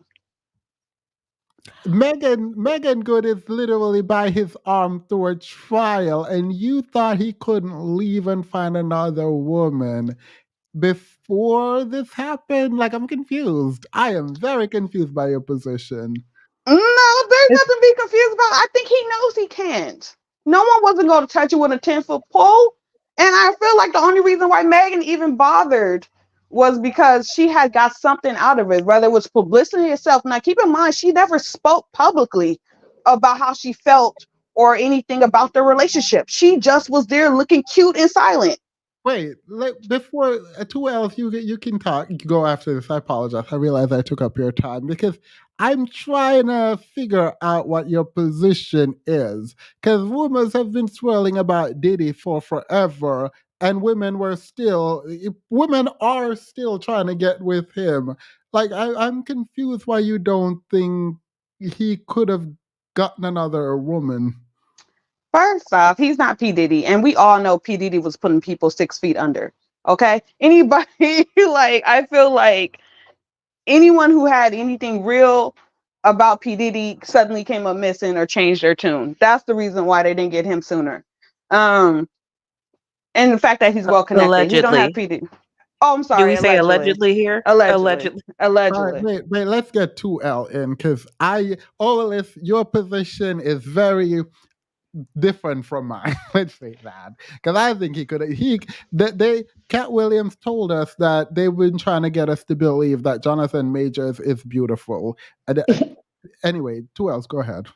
Megan Good is literally by his arm through a trial, and you thought he couldn't leave and find another woman before this happened? Like, I'm confused. I am very confused by your position.
No, there's nothing to be confused about. I think he knows he can't. No one wasn't going to touch you with a 10-foot pole. And I feel like the only reason why Megan even bothered was because she had got something out of it, whether it was publicity itself. Now, keep in mind, she never spoke publicly about how she felt or anything about their relationship. She just was there looking cute and silent.
Wait, before 2 L's, you can talk. Go after this. I apologize. I realize I took up your time because I'm trying to figure out what your position is. Because rumors have been swirling about Diddy for forever, and women are still trying to get with him. Like I'm confused why you don't think he could have gotten another woman.
First off, he's not P. Diddy, and we all know P. Diddy was putting people 6 feet under. Okay? Anybody, I feel like anyone who had anything real about P. Diddy suddenly came up missing or changed their tune. That's the reason why they didn't get him sooner. Um, and the fact that he's well connected. He don't have
Allegedly.
P. Diddy. Oh, I'm
Do
sorry,
we say
allegedly.
allegedly here?
Allegedly.
Allegedly.
All right,
Allegedly.
wait, let's get 2L in because Olis, your position is very different from mine. Let's say that because I think Cat Williams told us that they've been trying to get us to believe that Jonathan Majors is beautiful. Anyway, 2L's, go ahead.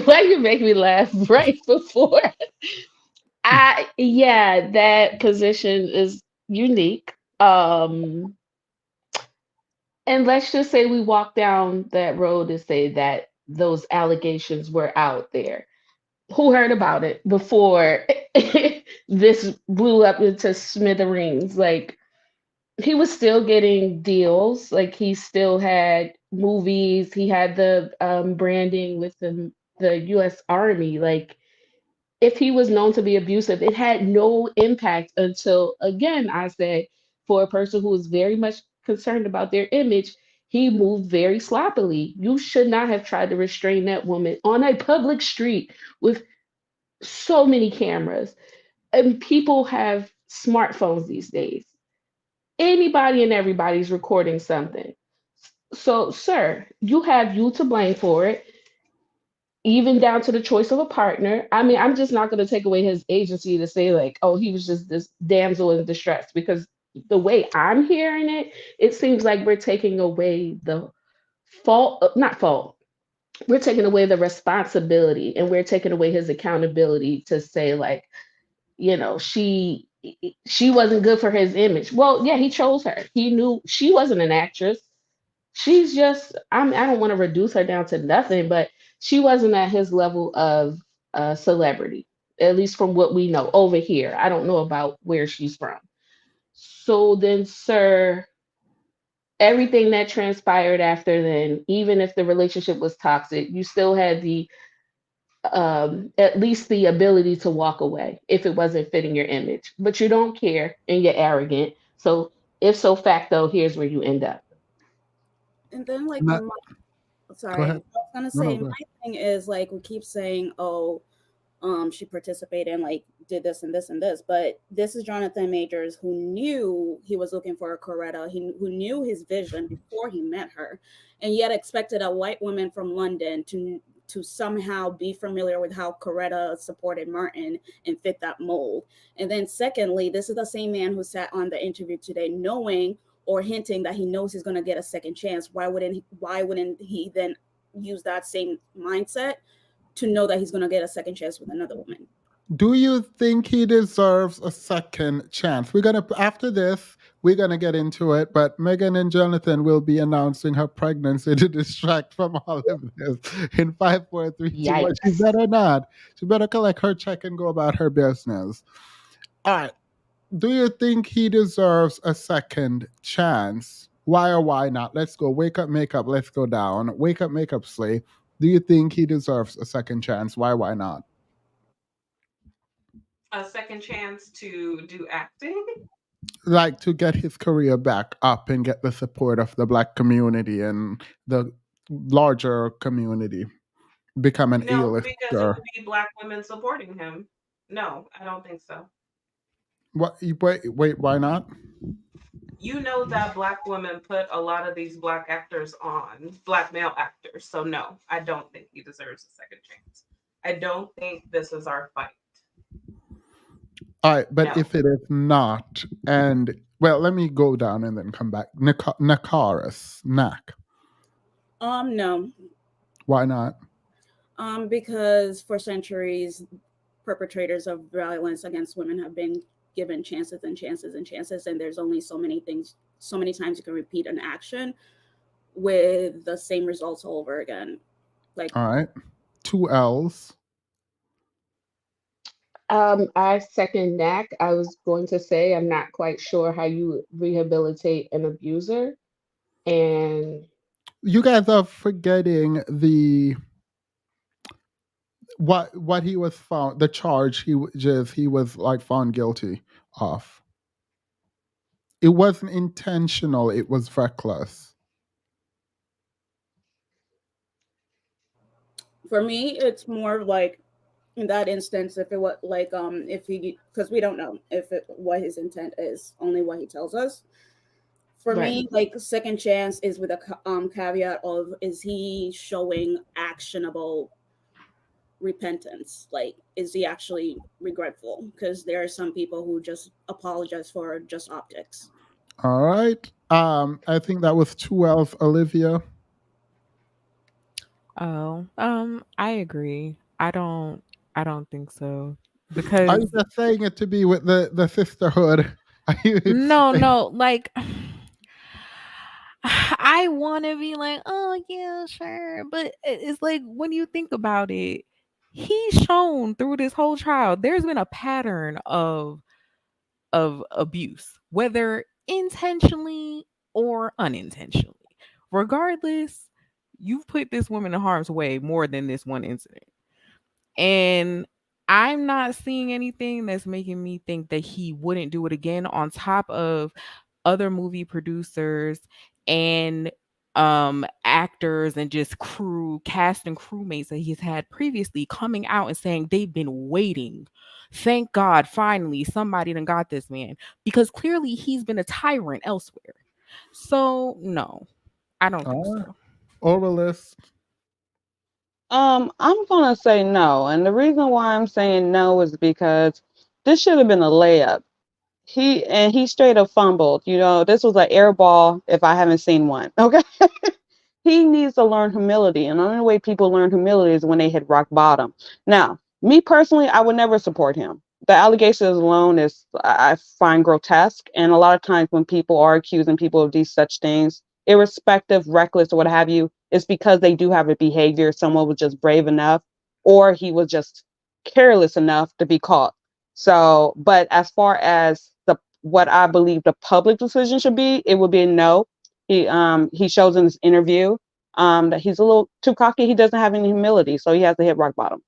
Why you make me laugh right before? Yeah, that position is unique. And let's just say we walk down that road and say that those allegations were out there. Who heard about it before this blew up into smithereens? Like he was still getting deals. Like he still had movies. He had the branding with the U.S. Army. Like if he was known to be abusive, it had no impact until, again, I say, for a person who is very much concerned about their image, he moved very sloppily. You should not have tried to restrain that woman on a public street with so many cameras. And people have smartphones these days. Anybody and everybody's recording something. So, sir, you have you to blame for it, even down to the choice of a partner. I mean, I'm just not going to take away his agency to say, like, oh, he was just this damsel in distress, because the way I'm hearing it, it seems like we're taking away the not fault, we're taking away the responsibility and we're taking away his accountability to say, like, she wasn't good for his image. Well, yeah, he chose her. He knew she wasn't an actress. She's just I don't want to reduce her down to nothing, but She wasn't at his level of celebrity, at least from what we know over here. I don't know about where she's from. So then, sir, everything that transpired after then, even if the relationship was toxic, you still had the at least the ability to walk away if it wasn't fitting your image. But you don't care and you're arrogant. So if so facto, here's where you end up.
And then like
Not, go
sorry, I
ahead.
was gonna
No, no,
say
go ahead.
my thing is like we keep saying, oh, she participated and like did this and this and this, but this is Jonathan Majors who knew he was looking for a Coretta, who knew his vision before he met her, and yet expected a white woman from London to somehow be familiar with how Coretta supported Martin and fit that mold. And then secondly, this is the same man who sat on the interview today knowing or hinting that he knows he's going to get a second chance. Why wouldn't he then use that same mindset to know that he's going to get a second chance with another woman?
Do you think he deserves a second chance? We're gonna after this, we're gonna get into it, but Megan and Jonathan will be announcing her pregnancy to distract from all of this in 5, 4, 3, 2, 1. She
Yikes.
better not. She better collect her check and go about her business. All right. Do you think he deserves a second chance? Why or why not? Let's go. Wake up, makeup. Let's go down. Wake up, makeup, slay. Do you think he deserves a second chance? Why not?
A second chance to do acting?
Like to get his career back up and get the support of the black community and the larger community, become an
No, because it
A-lister.
would be black women supporting him. No, I don't think so.
What? Wait, why not?
You know that black women put a lot of these black actors on, black male actors. So no, I don't think he deserves a second chance. I don't think this is our fight.
All right, but
No.
if it is not, and well, let me go down and then come back. Nakaris, Nak.
No.
Why not?
Because for centuries, perpetrators of violence against women have been given chances and chances and chances, and there's only so many things, so many times you can repeat an action with the same results all over again. Like,
All right, two L's.
I second Knack. I was going to say I'm not quite sure how you rehabilitate an abuser. And
You guys are forgetting the what he was found, the charge he was like found guilty of. It wasn't intentional, it was reckless.
for me, it's more like in that instance, if it was like, if he, because we don't know if what his intent is, only what he tells us. For
right.
me, like second chance is with a caveat of is he showing actionable repentance? Like, is he actually regretful? Because there are some people who just apologize for just optics.
All right. I think that was 12, Olivia.
Oh, I agree. I don't think so
Are you
because
just saying it to be with the sisterhood? Are you
no, no, like I want to be like, oh yeah, sure, but it's like when you think about it, he's shown through this whole trial there's been a pattern of abuse, whether intentionally or unintentionally. Regardless, you've put this woman in harm's way more than this one incident. And I'm not seeing anything that's making me think that he wouldn't do it again on top of other movie producers and actors and just crew cast and crewmates that he's had previously coming out and saying they've been waiting. Thank God finally somebody done got this man, because clearly he's been a tyrant elsewhere. So no, I don't think
all right.
so.
Oralist.
I'm gonna say no, and the reason why I'm saying no is because this should have been a layup. He straight up fumbled. You know, this was an air ball if I haven't seen one. Okay. He needs to learn humility. And the only way people learn humility is when they hit rock bottom. Now, me personally, I would never support him. The allegations alone is I find grotesque. And a lot of times when people are accusing people of these such things, irrespective, reckless, or what have you, it's because they do have a behavior. Someone was just brave enough, or he was just careless enough to be caught. So, but as far as the what I believe the public decision should be, it would be a no. He shows in this interview that he's a little too cocky. He doesn't have any humility, so he has to hit rock bottom.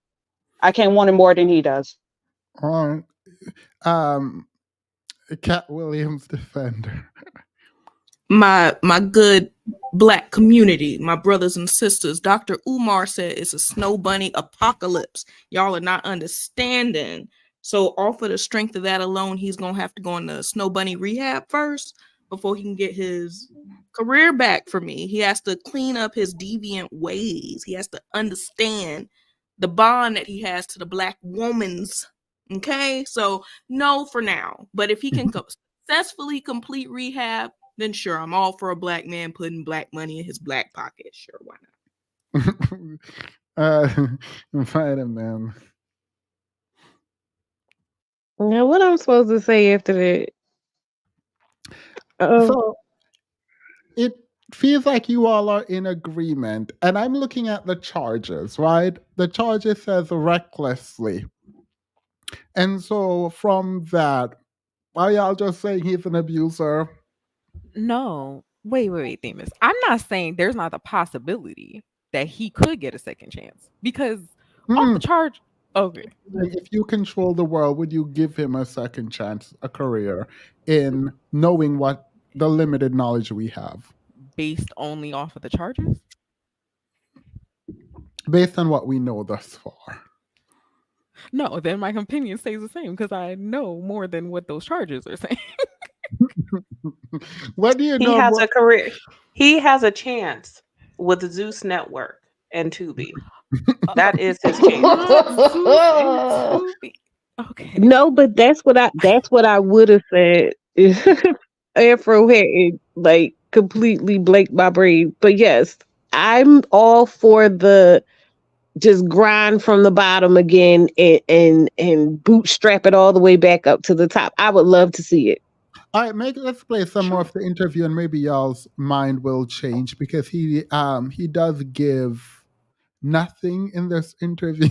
I can't want it more than he does.
All right. Um, Cat Williams defender.
My good black community, my brothers and sisters. Dr. Umar said it's a snow bunny apocalypse. Y'all are not understanding. So off of the strength of that alone, he's gonna have to go into snow bunny rehab first before he can get his career back for me. He has to clean up his deviant ways. He has to understand the bond that he has to the black woman's. Okay, so no for now. But if he can successfully complete rehab, then sure, I'm all for a black man putting black money in his black pocket. Sure, why
not? Fight him, man.
Now, what I'm supposed to say after that?
So it feels like you all are in agreement, and I'm looking at the charges, right? The charges says recklessly, and so from that, are y'all just saying he's an abuser?
No. Wait, Themis. I'm not saying there's not a possibility that he could get a second chance because off the charge. Okay.
If you control the world, would you give him a second chance, a career, in knowing what the limited knowledge we have?
Based only off of the charges?
Based on what we know thus far.
No, then my opinion stays the same because I know more than what those charges are saying.
What do you
He
know?
has a career. He has a chance with the Zeus Network and Tubi. That is his chance.
Okay.
No, but that's what I would have said. Afro had like completely blanked my brain. But yes, I'm all for the just grind from the bottom again and bootstrap it all the way back up to the top. I would love to see it.
All right, let's play some more of the interview, and maybe y'all's mind will change because he does give nothing in this interview.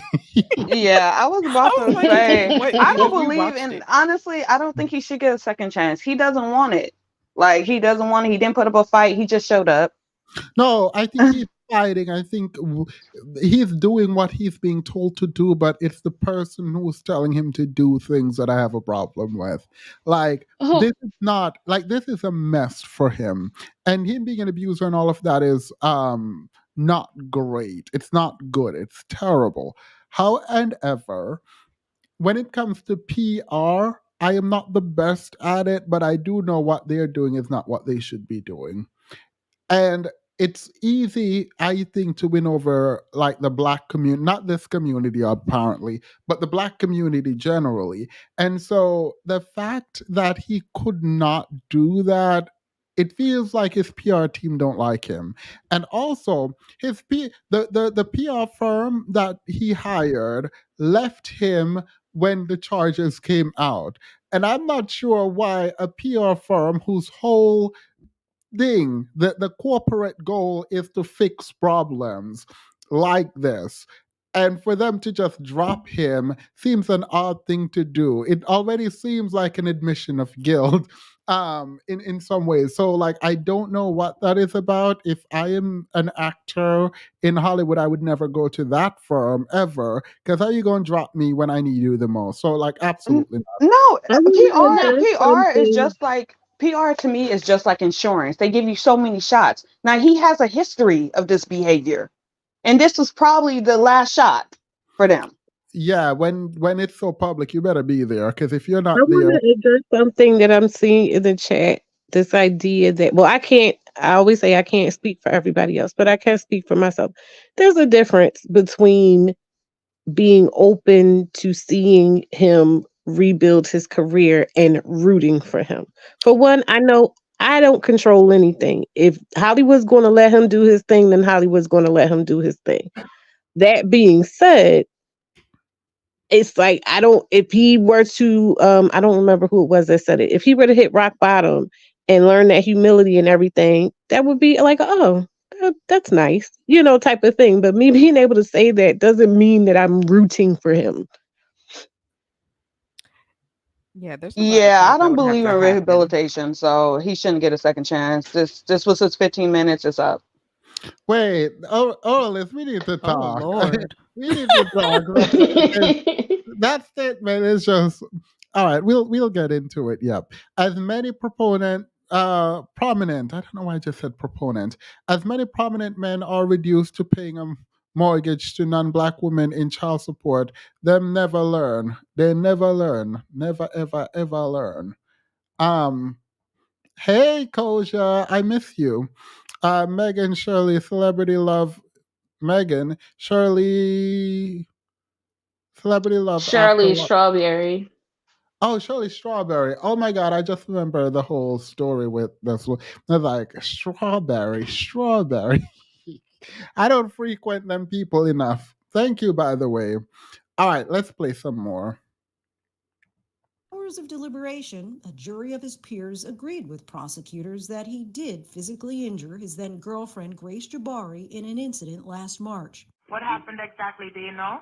Yeah, I was about to
like,
say,
wait,
I don't
we
believe
watched
in,
it.
honestly, I don't think he should get a second chance. He doesn't want it. Like, he doesn't want it. He didn't put up a fight. He just showed up.
No, I think he's fighting. I think he's doing what he's being told to do, but it's the person who's telling him to do things that I have a problem with. Like, this is not, like, this is a mess for him. And him being an abuser and all of that is not great. It's not good. It's terrible. However, when it comes to PR, I am not the best at it, but I do know what they're doing is not what they should be doing. And it's easy, I think, to win over like the black community, not this community apparently, but the black community generally. And so the fact that he could not do that, it feels like his PR team don't like him. And also the PR firm that he hired left him when the charges came out. And I'm not sure why a PR firm whose whole thing that the corporate goal is to fix problems like this, and for them to just drop him seems an odd thing to do. It already seems like an admission of guilt in some ways. So like, I don't know what that is about. If I am an actor in Hollywood, I would never go to that firm ever, because how are you going to drop me when I need you the most? So like, absolutely not.
No,
that's
PR is
something.
just like, PR to me is just like insurance. They give you so many shots. Now, he has a history of this behavior, and this was probably the last shot for them.
Yeah, when it's so public, you better be there, because if you're
I
not there,
want to address something that I'm seeing in the chat. This idea that, well, I always say I can't speak for everybody else, but I can speak for myself. There's a difference between being open to seeing him rebuild his career and rooting for him. For one, I know I don't control anything. If Hollywood's going to let him do his thing, then Hollywood's going to let him do his thing. That being said, it's like if he were to I don't remember who it was that said it. If he were to hit rock bottom and learn that humility and everything, that would be like, oh, That's nice, type of thing. But me being able to say that doesn't mean that I'm rooting for him.
Yeah, there's a lot of
Yeah,
things
I
that
don't
would have
believe
to
in
happen.
rehabilitation, so he shouldn't get a second chance. This was his 15 minutes. It's up.
Wait, Liz, we need to
Oh
talk.
Lord.
We need to talk because that statement is just all right. We'll get into it. Yep. As many prominent. I don't know why I just said proponent. As many prominent men are reduced to paying a mortgage to non-black women in child support, them never learn. They never learn. Never ever ever learn. Um. Hey, Koja, I miss you. Megan Shirley, celebrity love. Megan Shirley, celebrity love after
Shirley
what?
Strawberry.
Oh, Shirley Strawberry. Oh my God, I just remember the whole story with this one. They're like, strawberry, strawberry. I don't frequent them people enough. Thank you, by the way. All right, let's play some more.
Hours of deliberation, a jury of his peers agreed with prosecutors that he did physically injure his then girlfriend Grace Jabari in an incident last March.
What happened exactly? Do you know?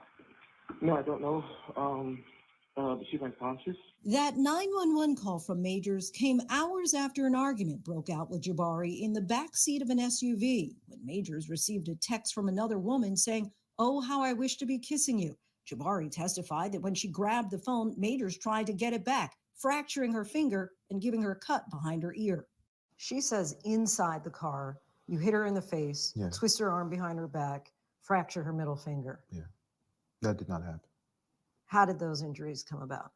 No, I don't know. She went conscious.
That 911 call from Majors came hours after an argument broke out with Jabari in the back seat of an SUV when Majors received a text from another woman saying, "Oh, how I wish to be kissing you." Jabari testified that when she grabbed the phone, Majors tried to get it back, fracturing her finger and giving her a cut behind her ear.
She says inside the car, you hit her in the face,
Yeah.
twist her arm behind her back, fracture her middle finger.
Yeah. That did not happen.
How did those injuries come about?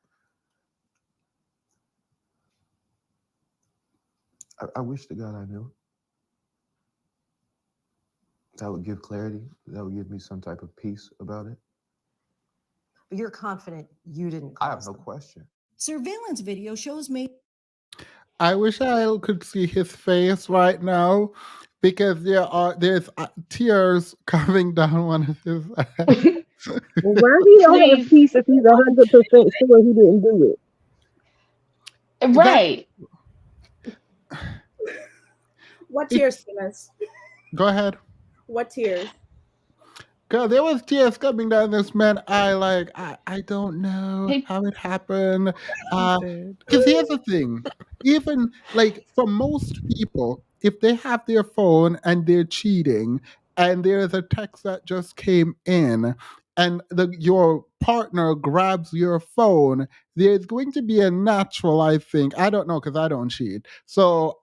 I wish to God I knew. That would give clarity. That would give me some type of peace about it.
But you're confident you didn't
I have
cause
no
them.
question.
Surveillance video shows Majors.
I wish I could see his face right now because there's tears coming down one of his eyes.
Why he don't have
Please.
peace if he's 100% sure he didn't do it?
Right.
What tears, Silas?
Go ahead.
What tears?
Girl, there was tears coming down this man's eye. Like I don't know
He,
how it happened.
He did.
Because here's the thing, even like for most people, if they have their phone and they're cheating, and there's a text that just came in, and your partner grabs your phone, there's going to be a natural. I think I don't know because I don't cheat, so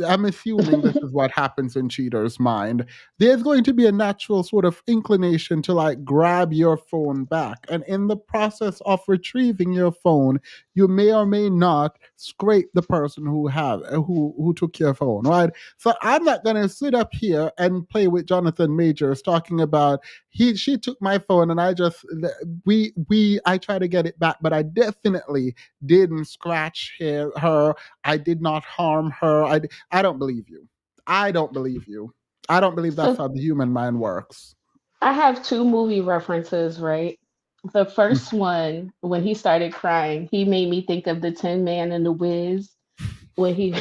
I'm assuming this is what happens in cheaters' mind. There's going to be a natural sort of inclination to like grab your phone back. And in the process of retrieving your phone, you may or may not scrape the person who took your phone, right? So I'm not gonna sit up here and play with Jonathan Majors talking about she took my phone and I tried to get it back, but I definitely didn't scratch her. I did not harm her. I don't believe you. I don't believe you. I don't believe that's
so
how the human mind works.
I have two movie references, right? The first one, when he started crying, he made me think of the Tin Man and the Wiz when he.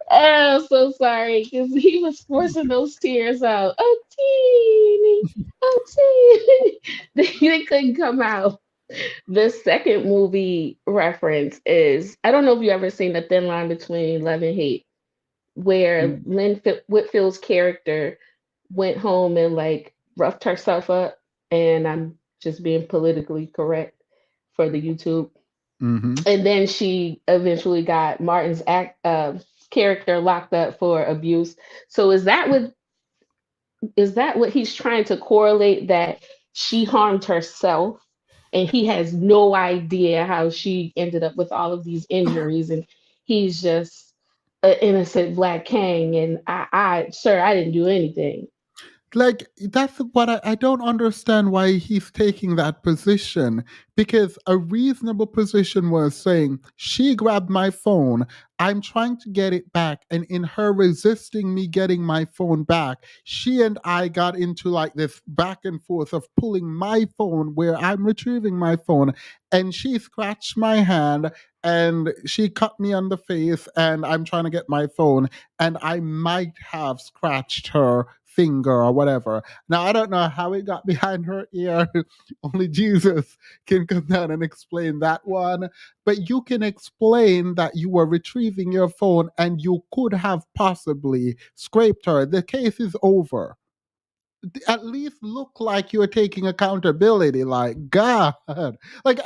I'm so sorry because he was forcing those tears out. Oh, teeny, oh, teeny. They couldn't come out. The second movie reference is I don't know if you ever seen The Thin Line Between Love and Hate, where Whitfield's character went home and like roughed herself up, and I'm just being politically correct for the YouTube.
Mm-hmm.
And then she eventually got Martin's character locked up for abuse. So is that what he's trying to correlate, that she harmed herself and he has no idea how she ended up with all of these injuries, and he's just an innocent black king, and sir, I didn't do anything.
Like that's what I don't understand why he's taking that position, because a reasonable position was saying she grabbed my phone, I'm trying to get it back, and in her resisting me getting my phone back, she and I got into like this back and forth of pulling my phone where I'm retrieving my phone, and she scratched my hand and she cut me on the face, and I'm trying to get my phone, and I might have scratched her finger or whatever. Now, I don't know how it got behind her ear. Only Jesus can come down and explain that one. But you can explain that you were retrieving your phone and you could have possibly scraped her. The case is over. At least look like you're taking accountability. Like, God. Like,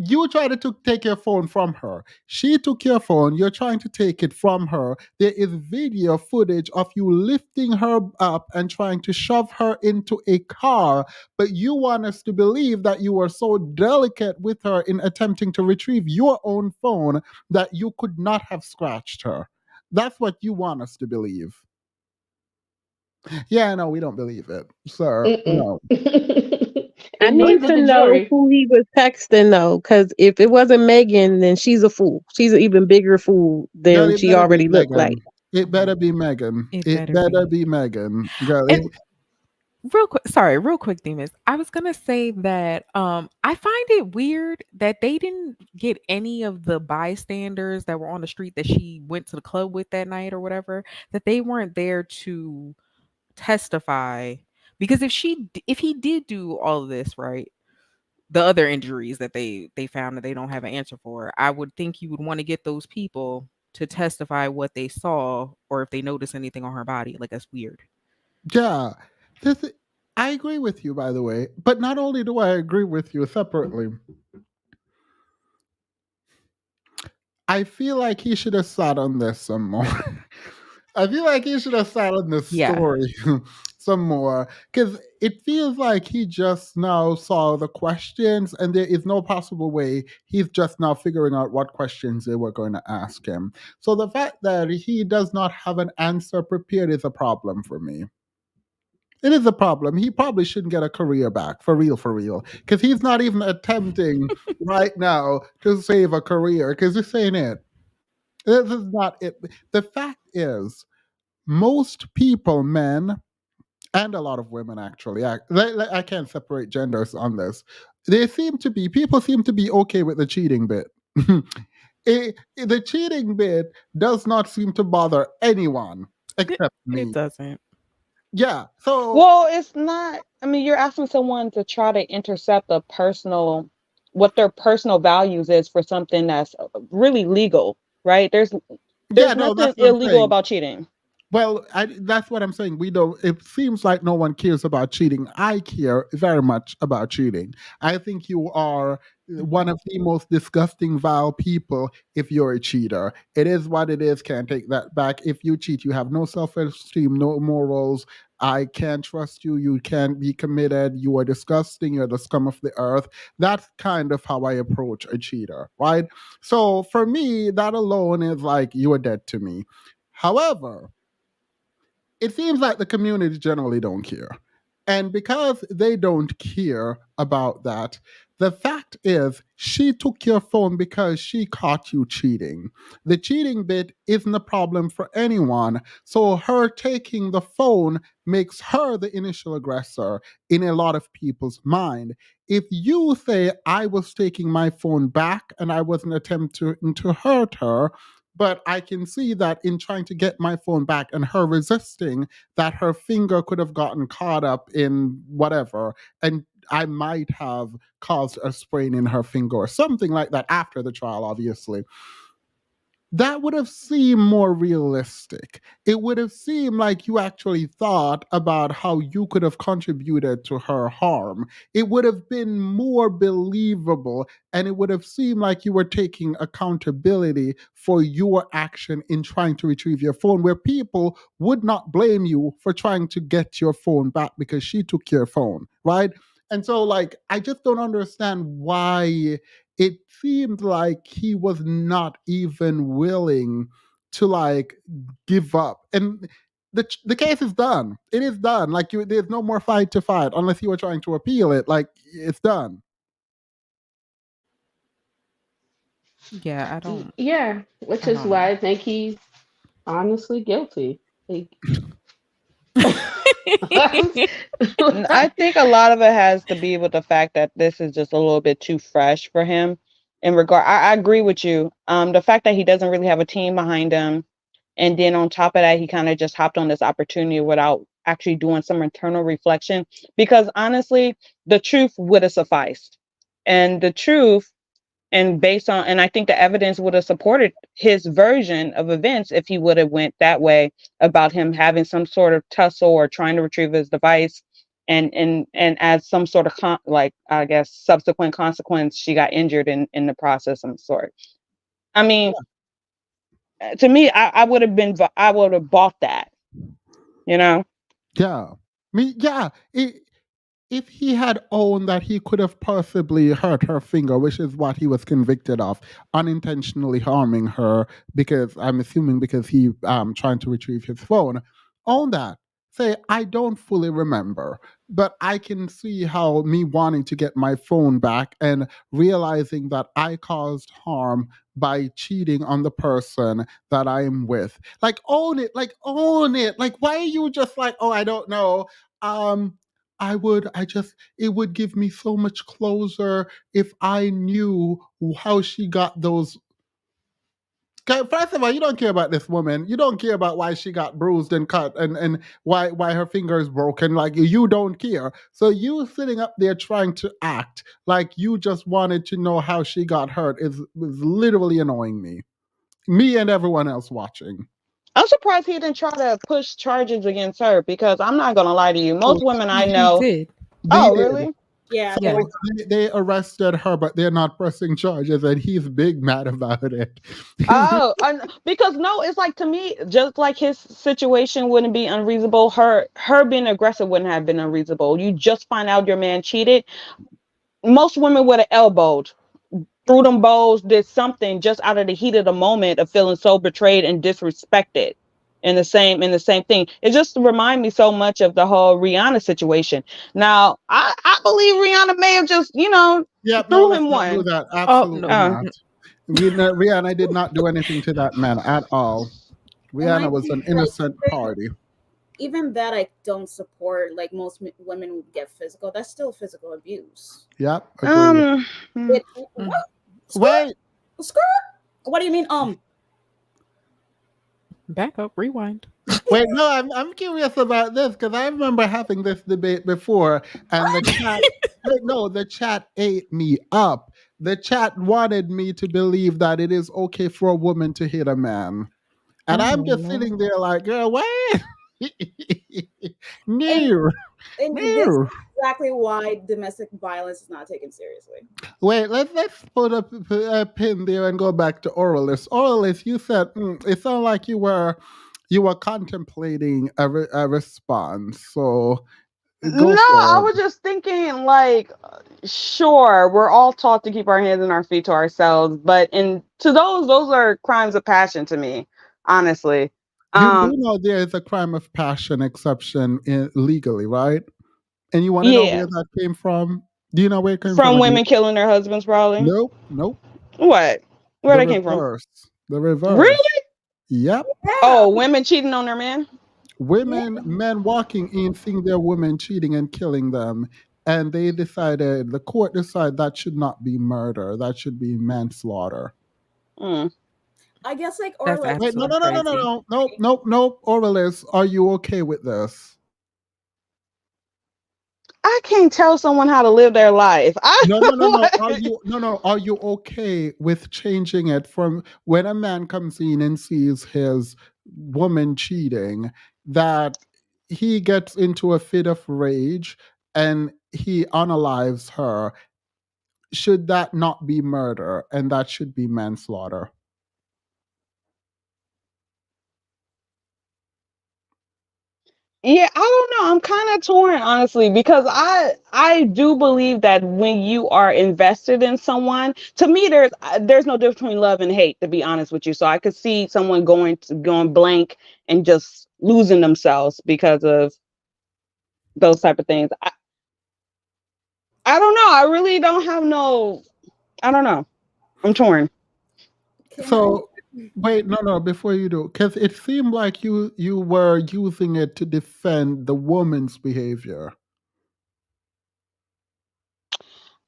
you tried to take your phone from her. She took your phone. You're trying to take it from her. There is video footage of you lifting her up and trying to shove her into a car. But you want us to believe that you were so delicate with her in attempting to retrieve your own phone that you could not have scratched her. That's what you want us to believe. Yeah, no, we don't believe it, sir. No.
I
And neither
need to
the
know
jury.
who he was texting though, because if it wasn't Megan, then she's a fool. She's an even bigger fool
Girl,
than
it
she
better be
already looked like.
Megan. It better be Megan.
It
It
better
better
be.
be Megan. Girl,
And real quick, Demas. I was gonna say that I find it weird that they didn't get any of the bystanders that were on the street that she went to the club with that night or whatever, that they weren't there to testify. Because if he did do all of this, right, the other injuries that they found that they don't have an answer for, I would think you would want to get those people to testify what they saw or if they notice anything on her body. Like, that's weird.
yeah. This, I agree with you, by the way. But not only do I agree with you separately, I feel like he should have sat on this some more. I feel like he should have sat on this
Yeah.
story some more because it feels like he just now saw the questions and there is no possible way he's just now figuring out what questions they were going to ask him. So the fact that he does not have an answer prepared is a problem for me. It is a problem. He probably shouldn't get a career back, for real, because he's not even attempting right now to save a career because this ain't it. This is not it. The fact is, most people, men, and a lot of women actually, I can't separate genders on this. People seem to be okay with the cheating bit. The cheating bit does not seem to bother anyone except
It
me.
doesn't.
Yeah. So
Well, it's not. I mean, you're asking someone to try to intercept what their personal values is for something that's really legal, right?
yeah,
There's
no,
nothing
that's what I'm
illegal
saying.
about cheating.
Well, that's what I'm saying. We don't. It seems like no one cares about cheating. I care very much about cheating. I think you are one of the most disgusting, vile people if you're a cheater. It is what it is. Can't take that back. If you cheat, you have no self-esteem, no morals. I can't trust you. You can't be committed. You are disgusting. You're the scum of the earth. That's kind of how I approach a cheater, right? So for me, that alone is like you are dead to me. However, it seems like the community generally don't care. And because they don't care about that, the fact is she took your phone because she caught you cheating. The cheating bit isn't a problem for anyone. So her taking the phone makes her the initial aggressor in a lot of people's mind. If you say I was taking my phone back and I wasn't attempting to hurt her, but I can see that in trying to get my phone back and her resisting, that her finger could have gotten caught up in whatever, and I might have caused a sprain in her finger or something like that after the trial, obviously. That would have seemed more realistic. It would have seemed like you actually thought about how you could have contributed to her harm. It would have been more believable, and it would have seemed like you were taking accountability for your action in trying to retrieve your phone, where people would not blame you for trying to get your phone back because she took your phone, right? And so, like, I just don't understand why it seemed like he was not even willing to like give up. And the case is done. It is done. Like there's no more fight to fight unless you were trying to appeal it. Like it's done.
Yeah,
Yeah, which
I
is
don't
why
know.
I think he's honestly guilty. Like,
I think a lot of it has to be with the fact that this is just a little bit too fresh for him. in regard. I agree with you. The fact that he doesn't really have a team behind him, and then on top of that, he kind of just hopped on this opportunity without actually doing some internal reflection. Because honestly, the truth would have sufficed, and the truth, and based on, and I think the evidence would have supported his version of events if he would have went that way about him having some sort of tussle or trying to retrieve his device, and as some sort of like, I guess, subsequent consequence, she got injured in the process of some sort. I mean, to me, I would have been, I would have bought that, you know.
Yeah. Yeah. If he had owned that he could have possibly hurt her finger, which is what he was convicted of, unintentionally harming her, because I'm assuming because he trying to retrieve his phone, own that. Say, I don't fully remember, but I can see how me wanting to get my phone back and realizing that I caused harm by cheating on the person that I am with. Like, own it. Like, own it. Like, why are you just like, oh, I don't know. It would give me so much closure if I knew how she got those. 'Kay, first of all, you don't care about this woman. You don't care about why she got bruised and cut and why her finger is broken. Like, you don't care. So you sitting up there trying to act like you just wanted to know how she got hurt is literally annoying me. Me and everyone else watching.
I'm surprised he didn't try to push charges against her, because I'm not gonna lie to you.
Oh,
Most women I
He
know.
did.
They
Oh,
did.
really?
Yeah,
Yeah.
They arrested her, but they're not pressing charges, and he's big mad about it.
Oh, because no, it's like, to me, just like his situation wouldn't be unreasonable. Her being aggressive wouldn't have been unreasonable. You just find out your man cheated. Most women would have elbowed, threw them bowls, did something just out of the heat of the moment of feeling so betrayed and disrespected. In the same thing. It just remind me so much of the whole Rihanna situation. Now, I believe Rihanna may have just,
Yep, no,
threw
let's
him
not do
one.
that.
Oh
Absolutely
no.
Uh,
not. Rihanna did not do anything to that man at all.
and I
Rihanna was
think
an
like
innocent party.
even that I don't support. Like most women would get physical. That's still physical abuse.
Yep, agreed.
hmm.
What? Skirt?
Wait,
Skirt? What do you mean?
Back up, rewind.
wait, no, I'm curious about this because I remember having this debate before, and the chat, wait, no, the chat ate me up. The chat wanted me to believe that it is okay for a woman to hit a man. And
Oh
I'm just
Lord.
sitting there like, girl, what?
And
No,
this is
no.
exactly why domestic violence is not taken seriously.
Wait, let's put a pin there and go back to Oralist. Oralist, you said it sounded like you were contemplating a response. So go
No, I
for it.
was just thinking, like, sure, we're all taught to keep our hands and our feet to ourselves, but to those are crimes of passion to me, honestly.
You do
Um,
know there is a crime of passion exception legally, right? And you want to know
yeah,
where that came from? Do you know where it came from?
from women killing their husbands, probably.
Nope, nope.
What? Where
The
that came from?
reverse. The reverse.
Really?
Yep.
Yeah.
Oh, women cheating on their man?
Men walking in, seeing their women cheating and killing them, and the court decided that should not be murder, that should be manslaughter.
Mm.
I guess like or
That's
like
Wait, no,
absolutely
no, no, no, no,
crazy.
no, nope, nope, nope. Oralist, are you okay with this?
I can't tell someone how to live their life.
No, no, no, no. Are
Like,
you no, no? Are you okay with changing it from when a man comes in and sees his woman cheating, that he gets into a fit of rage and he unalives her? Should that not be murder and that should be manslaughter?
yeah, I don't know. I'm kind of torn, honestly, because I do believe that when you are invested in someone, to me, there's no difference between love and hate, to be honest with you. So I could see someone going blank and just losing themselves because of those type of things. I don't know. I really don't have no. I don't know. I'm torn.
can I
So wait, no, no, before you do, because it seemed like you were using it to defend the woman's behavior.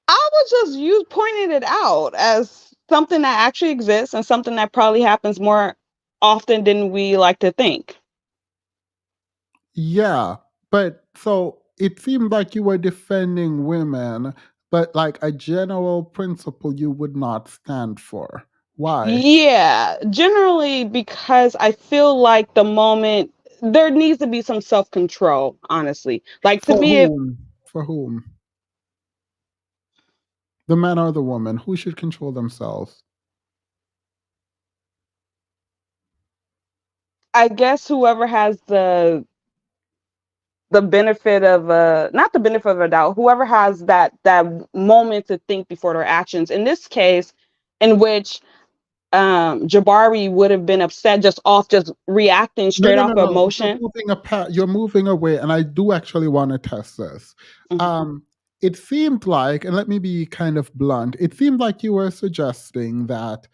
I was just you pointed it out as something that actually exists and something that probably happens more often than we like to think.
Yeah, but so it seemed like you were defending women, but like a general principle you would not stand for. Why?
Yeah, generally because I feel like the moment there needs to be some self-control, honestly. Like to
For
me, if
whom? For whom? The man or the woman? Who should control themselves?
I guess whoever has the benefit of not the benefit of a doubt, whoever has that moment to think before their actions. In this case, in which Jabari would have been upset just off just reacting
No,
straight
no,
off
no,
of
no.
emotion.
You're moving away, and I do actually want to test this.
Mhm.
It seemed like, and let me be kind of blunt, it seemed like you were suggesting that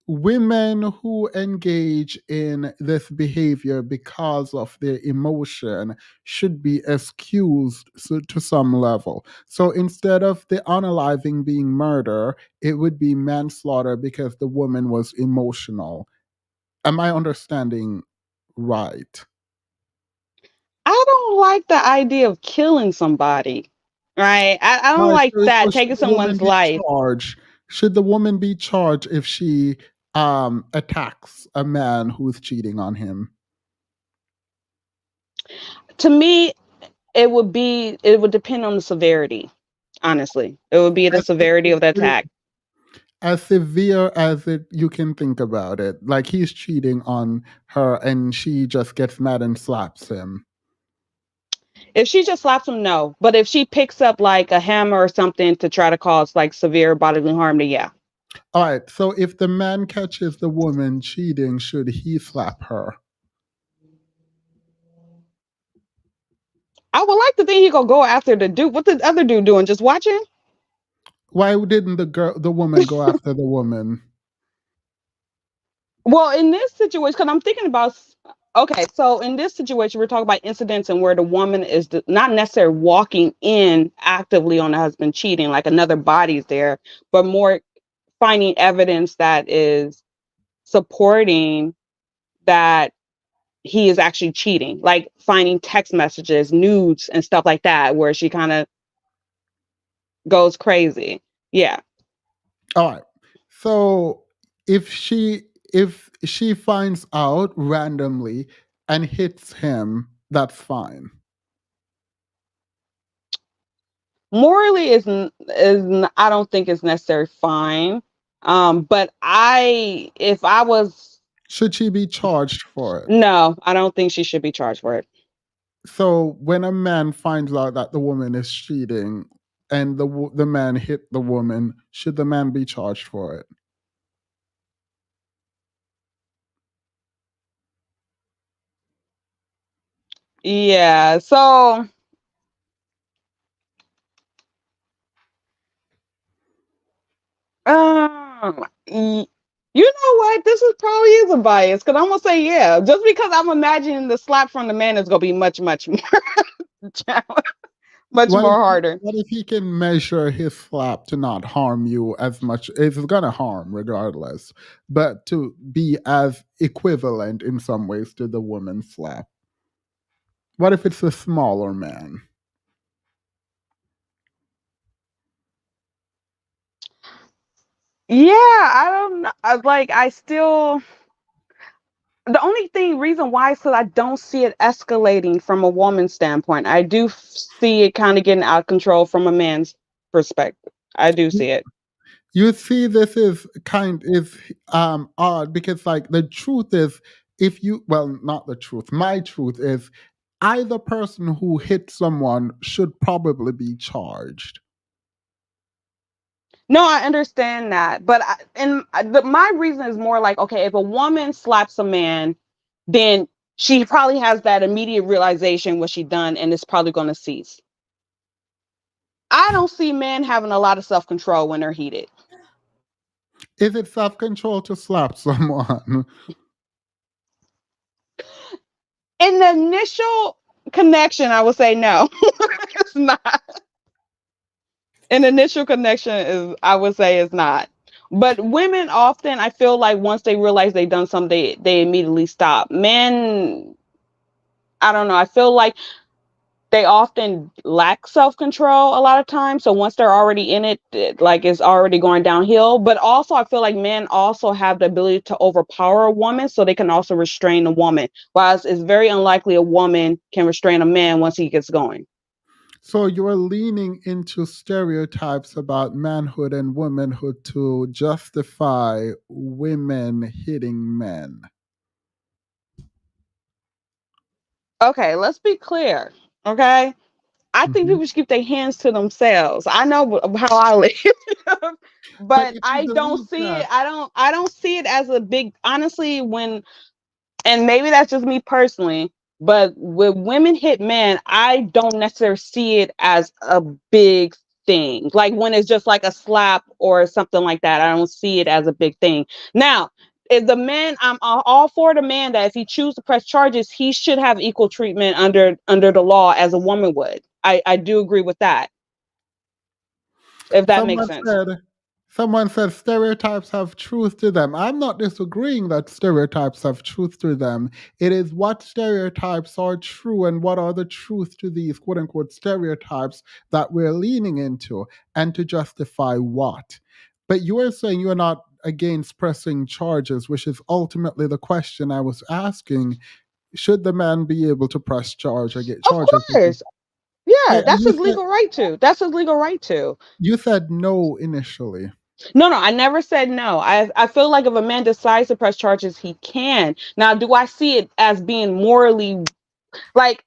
women who engage in this behavior because of their emotion should be excused to some level. So instead of the unaliving being murder, it would be manslaughter because the woman was emotional. Am I understanding right?
I don't like the idea of killing somebody, right? I
All
don't
right,
like
so
that,
should
taking
the woman
someone's
be
life.
charged? Should the woman be charged if she attacks a man who's cheating on him?
To me, it would depend on the severity, honestly. It would be the
As
severity of the
severe
attack.
as severe as it you can think about it. Like he's cheating on her and she just gets mad and slaps him.
If she just slaps him, no. But if she picks up like a hammer or something to try to cause like severe bodily harm, then yeah.
All right, so if the man catches the woman cheating, should he slap her?
I would like to think he gonna go after the dude. What the other dude doing? Just watching?
Why didn't the woman go after the woman?
Well, in this situation, because I'm thinking about, okay, so in this situation, we're talking about incidents and where the woman is not necessarily walking in actively on the husband cheating, like another body's there, but more finding evidence that is supporting that he is actually cheating, like finding text messages, nudes, and stuff like that, where she kind of goes crazy. Yeah.
All right. So if she finds out randomly and hits him, that's fine.
Morally I don't think it's necessarily fine. But if I was,
Should she be charged for it?
no, I don't think she should be charged for it.
So when a man finds out that the woman is cheating and the man hit the woman, should the man be charged for it?
Yeah. So, you know what? This is probably is a bias because I'm gonna say yeah, just because I'm imagining the slap from the man is gonna be much, much more, much
What if
more harder.
what if he can measure his slap to not harm you as much? It's gonna harm regardless, but to be as equivalent in some ways to the woman's slap. What if it's a smaller man?
Yeah, I don't know. I still, the only reason why is because I don't see it escalating from a woman's standpoint. I do see it kind of getting out of control from a man's perspective. I do see it.
You see, this is odd because like the truth is, if you well, not the truth. My truth is, either person who hit someone should probably be charged.
No, I understand that, but my reason is more like, okay, if a woman slaps a man, then she probably has that immediate realization what she done, and it's probably going to cease. I don't see men having a lot of self control when they're heated.
Is it self control to slap someone?
In the initial connection, I would say no, it's not. An initial connection is, I would say, is not. But women often, I feel like once they realize they've done something, they immediately stop. Men, I don't know. I feel like they often lack self-control a lot of times. So once they're already in like it's already going downhill. But also I feel like men also have the ability to overpower a woman, so they can also restrain a woman. Whereas it's very unlikely a woman can restrain a man once he gets going.
So you're leaning into stereotypes about manhood and womanhood to justify women hitting men.
Okay, let's be clear. Okay. I think
Mhm.
people should keep their hands to themselves. I know how I live,
But
but
if you
I don't
believe
see it.
that,
I don't see it as a big. Honestly, when and maybe that's just me personally, but when women hit men, I don't necessarily see it as a big thing. Like when it's just like a slap or something like that, I don't see it as a big thing. Now, if the man, I'm all for the man that if he chooses to press charges, he should have equal treatment under the law as a woman would. I do agree with that, if that makes
someone
sense.
said, someone said stereotypes have truth to them. I'm not disagreeing that stereotypes have truth to them. It is what stereotypes are true and what are the truth to these quote unquote stereotypes that we're leaning into and to justify what. But you are saying you're not against pressing charges, which is ultimately the question I was asking. Should the man be able to press charge or get
Of
charges?
course.
Yeah,
Yeah,
and
that's his legal right to. That's his legal right to.
you said no initially.
No, I never said no. I feel like if a man decides to press charges, he can. Now, do I see it as being morally like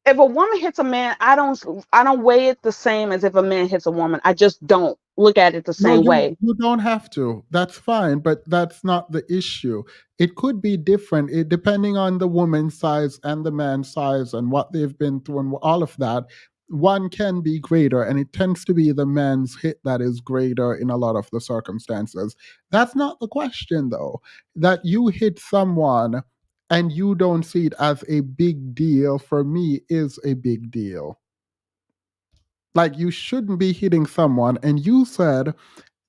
if a woman hits a man, I don't weigh it the same as if a man hits a woman. I just don't look at it the
No,
same way.
you don't have to. That's fine, but that's not the issue. It could be different depending on the woman's size and the man's size and what they've been through and all of that. One can be greater, and it tends to be the man's hit that is greater in a lot of the circumstances. That's not the question, though. That you hit someone and you don't see it as a big deal, for me, is a big deal. Like, you shouldn't be hitting someone, and you said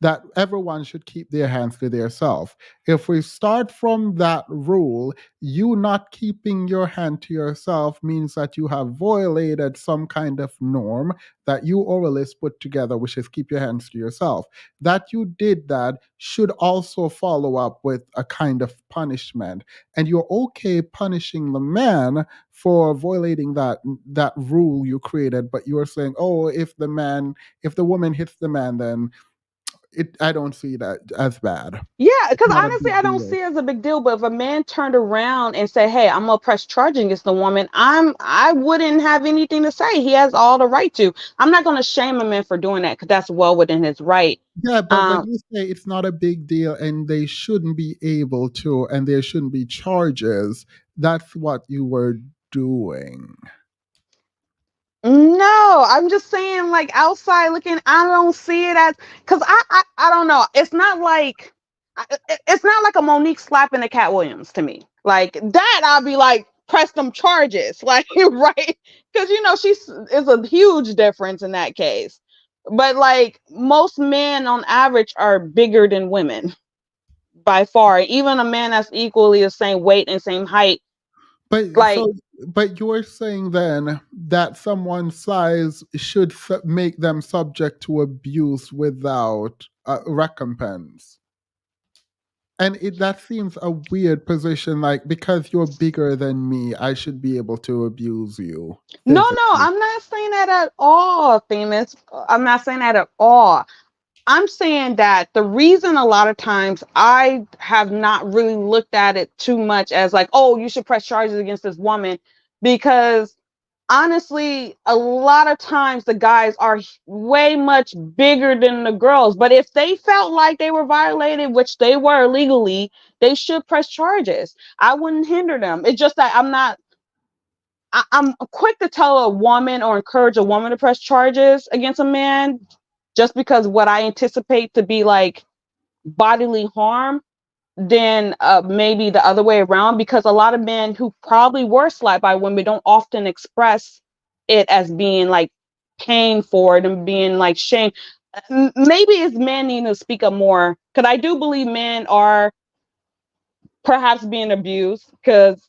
that everyone should keep their hands to themselves. If we start from that rule, you not keeping your hand to yourself means that you have violated some kind of norm that you oralists put together, which is keep your hands to yourself. That you did that should also follow up with a kind of punishment. And you're okay punishing the man for violating that rule you created, but you're saying, oh, if the woman hits the man, then I don't see that as bad.
Yeah,
It's
because
not a
honestly,
big
I don't
deal.
see it as a big deal. But if a man turned around and said, "Hey, I'm gonna press charges against the woman," I wouldn't have anything to say. He has all the right to. I'm not gonna shame a man for doing that because that's well within his right.
Yeah, but
Um,
you say it's not a big deal and they shouldn't be able to, and there shouldn't be charges. That's what you were doing.
No, I'm just saying, like outside looking, I don't see it as because I don't know. It's not like a Monique slapping a Cat Williams to me. Like that, I'll be like, press them charges, like right? Because she's is a huge difference in that case. But like most men on average are bigger than women by far. Even a man that's equally the same weight and same height,
But
like.
so, but you're saying then that someone's size should make them subject to abuse without recompense. And that seems a weird position, like because you're bigger than me, I should be able to abuse you
No, no,
physically.
I'm not saying that at all, famous. I'm not saying that at all. I'm saying that the reason a lot of times I have not really looked at it too much as like, oh, you should press charges against this woman, because honestly, a lot of times the guys are way much bigger than the girls. But if they felt like they were violated, which they were legally, they should press charges. I wouldn't hinder them. It's just that I'm quick to tell a woman or encourage a woman to press charges against a man just because what I anticipate to be like bodily harm than maybe the other way around, because a lot of men who probably were slapped by women don't often express it as being like pain for it and being like shame. maybe it's men needing to speak up more, because I do believe men are perhaps being abused, because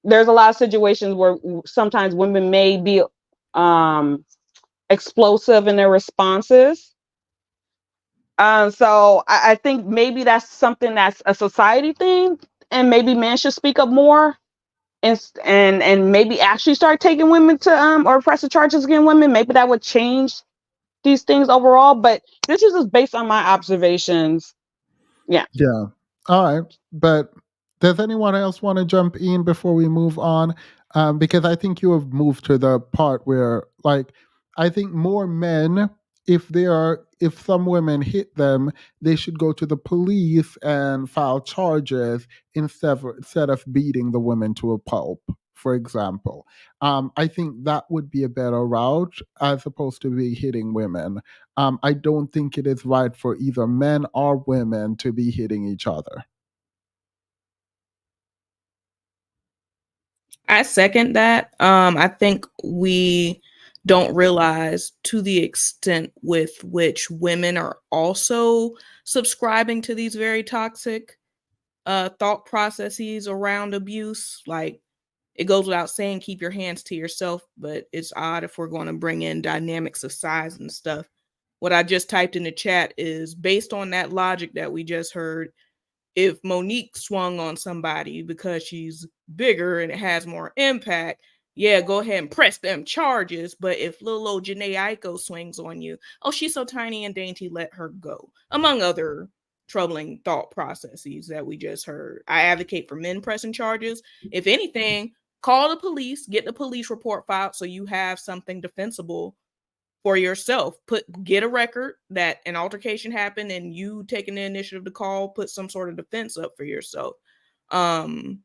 there's a lot of situations where sometimes women may be um explosive in their responses. So I think maybe that's something that's a society thing, and maybe men should speak up more, and maybe actually start taking women to or pressing charges against women. Maybe that would change these things overall. But this is just based on my observations. Yeah.
Yeah. All right. But does anyone else want to jump in before we move on? Because I think you have moved to the part where, like, I think more men, if some women hit them, they should go to the police and file charges instead of beating the women to a pulp, for example. I think that would be a better route as opposed to be hitting women. I don't think it is right for either men or women to be hitting each other.
I second that. I think we don't realize to the extent with which women are also subscribing to these very toxic thought processes around abuse. Like, it goes without saying, keep your hands to yourself, but it's odd if we're going to bring in dynamics of size and stuff. What I just typed in the chat is based on that logic that we just heard. If Monique swung on somebody because she's bigger and it has more impact, yeah, go ahead and press them charges. But if little old Janae Aiko swings on you, oh, she's so tiny and dainty, let her go. Among other troubling thought processes that we just heard. I advocate for men pressing charges. If anything, call the police, get the police report filed so you have something defensible for yourself. Get a record that an altercation happened and you taking the initiative to call, put some sort of defense up for yourself. um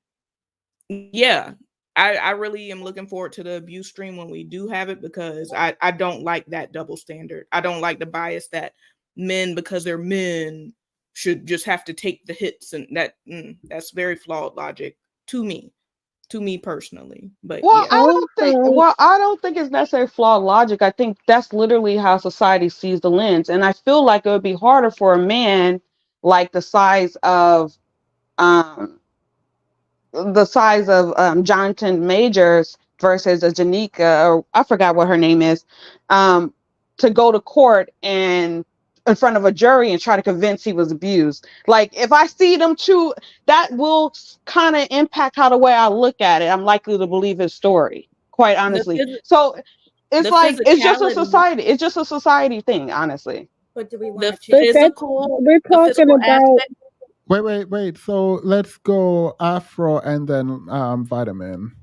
yeah, I really am looking forward to the abuse stream when we do have it, because I don't like that double standard. I don't like the bias that men, because they're men, should just have to take the hits, and that's very flawed logic to me personally. But
Well,
yeah.
I don't think it's necessarily flawed logic. I think that's literally how society sees the lens. And I feel like it would be harder for a man like um the size of Jonathan Majors versus a Janika, or I forgot what her name is, um, to go to court and in front of a jury and try to convince he was abused. Like, if I see them two, that will kind of impact how the way I look at it. I'm likely to believe his story, quite
the
honestly.
phys-
So it's
the
like it's just a
physicality
society. It's just a society thing, honestly.
But do we want
the
to
But
change?
that's
physical
we're
the
talking
physical
about.
aspect.
Wait. So let's go Afro and then Vitamin.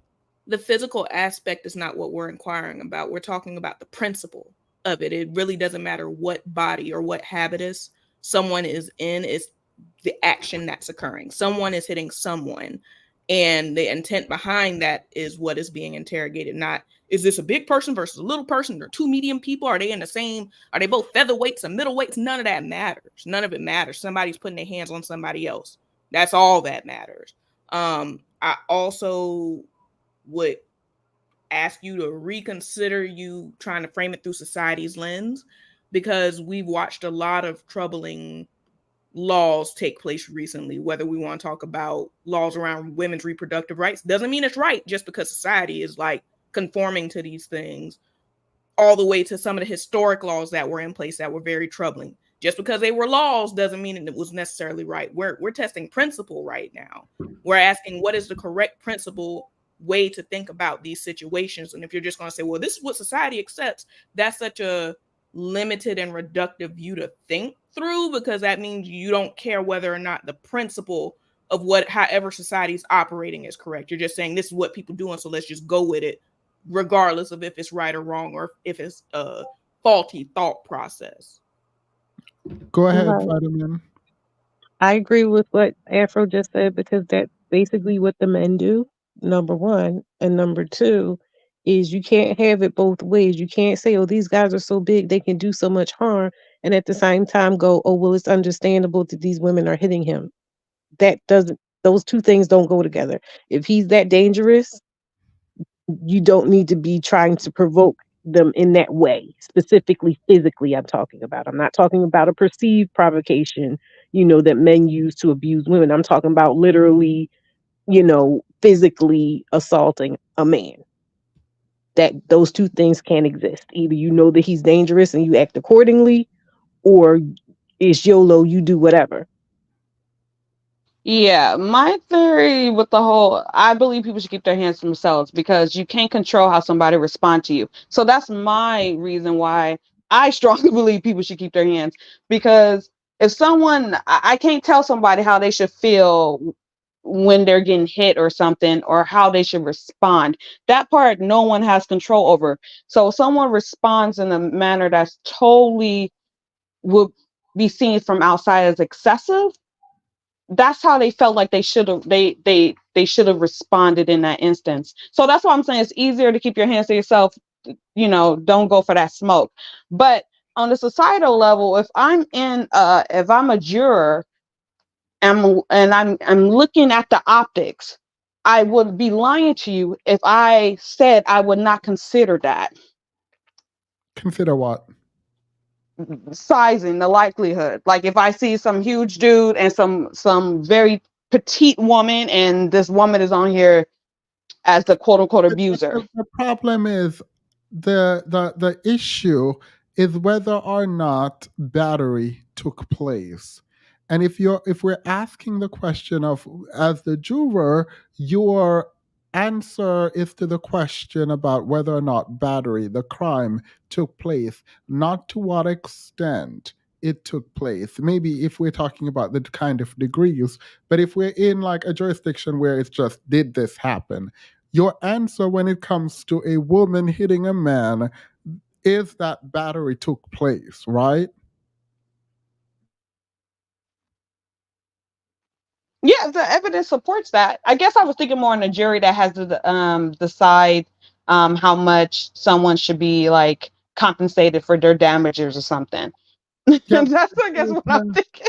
The physical aspect is not what we're inquiring about. We're talking about the principle of it. It really doesn't matter what body or what habitus someone is in. It's the action that's occurring. Someone is hitting someone, and the intent behind that is what is being interrogated. Not, is this a big person versus a little person, or two medium people? Are they in the same, are they both featherweights and middleweights? None of that matters. None of it matters. Somebody's putting their hands on somebody else. That's all that matters. I also would ask you to reconsider you trying to frame it through society's lens, because we've watched a lot of troubling laws take place recently. Whether we want to talk about laws around women's reproductive rights, doesn't mean it's right just because society is like conforming to these things, all the way to some of the historic laws that were in place that were very troubling. Just because they were laws doesn't mean it was necessarily right. We're testing principle right now. We're asking, what is the correct principle way to think about these situations? And if you're just going to say, well, this is what society accepts, that's such a limited and reductive view to think through, because that means you don't care whether or not the principle of what, however society is operating, is correct. You're just saying this is what people do, and so let's just go with it, regardless of if it's right or wrong, or if it's a faulty thought process.
Go ahead,
Right.
Vitamin.
I agree with what Afro just said because that's basically what the men do. Number one, and number two is you can't have it both ways. You can't say, "Oh, these guys are so big, they can do so much harm," and at the same time go, "Oh, well, it's understandable that these women are hitting him." That doesn't. Those two things don't go together. If he's that dangerous, you don't need to be trying to provoke them in that way, specifically physically. I'm talking about. I'm not talking about a perceived provocation, that men use to abuse women. I'm talking about literally, physically assaulting a man. That those two things can't exist. Either you know that he's dangerous and you act accordingly, or it's YOLO, you do whatever.
Yeah, my theory with the whole, I believe people should keep their hands to themselves because you can't control how somebody responds to you. So that's my reason why I strongly believe people should keep their hands, because if someone, I can't tell somebody how they should feel when they're getting hit or something, or how they should respond. That part no one has control over. So if someone responds in a manner that's totally would be seen from outside as excessive, that's how they felt like they should have responded in that instance. So that's why I'm saying it's easier to keep your hands to yourself. Don't go for that smoke. But on the societal level, if I'm a juror and I'm looking at the optics, I would be lying to you if I said I would not consider that.
Consider what?
Sizing, the likelihood. Like if I see some huge dude and some very petite woman, and this woman is on here as the quote unquote abuser.
The problem is the issue is whether or not battery took place. And if we're asking the question of, as the juror, your answer is to the question about whether or not battery, the crime, took place, not to what extent it took place. Maybe if we're talking about the kind of degrees, but if we're in like a jurisdiction where it's just, did this happen? Your answer when it comes to a woman hitting a man is that battery took place, right?
Yeah, the evidence supports that. I guess I was thinking more on a jury that has to decide how much someone should be like compensated for their damages or something.
Yeah.
That's I guess what I'm thinking.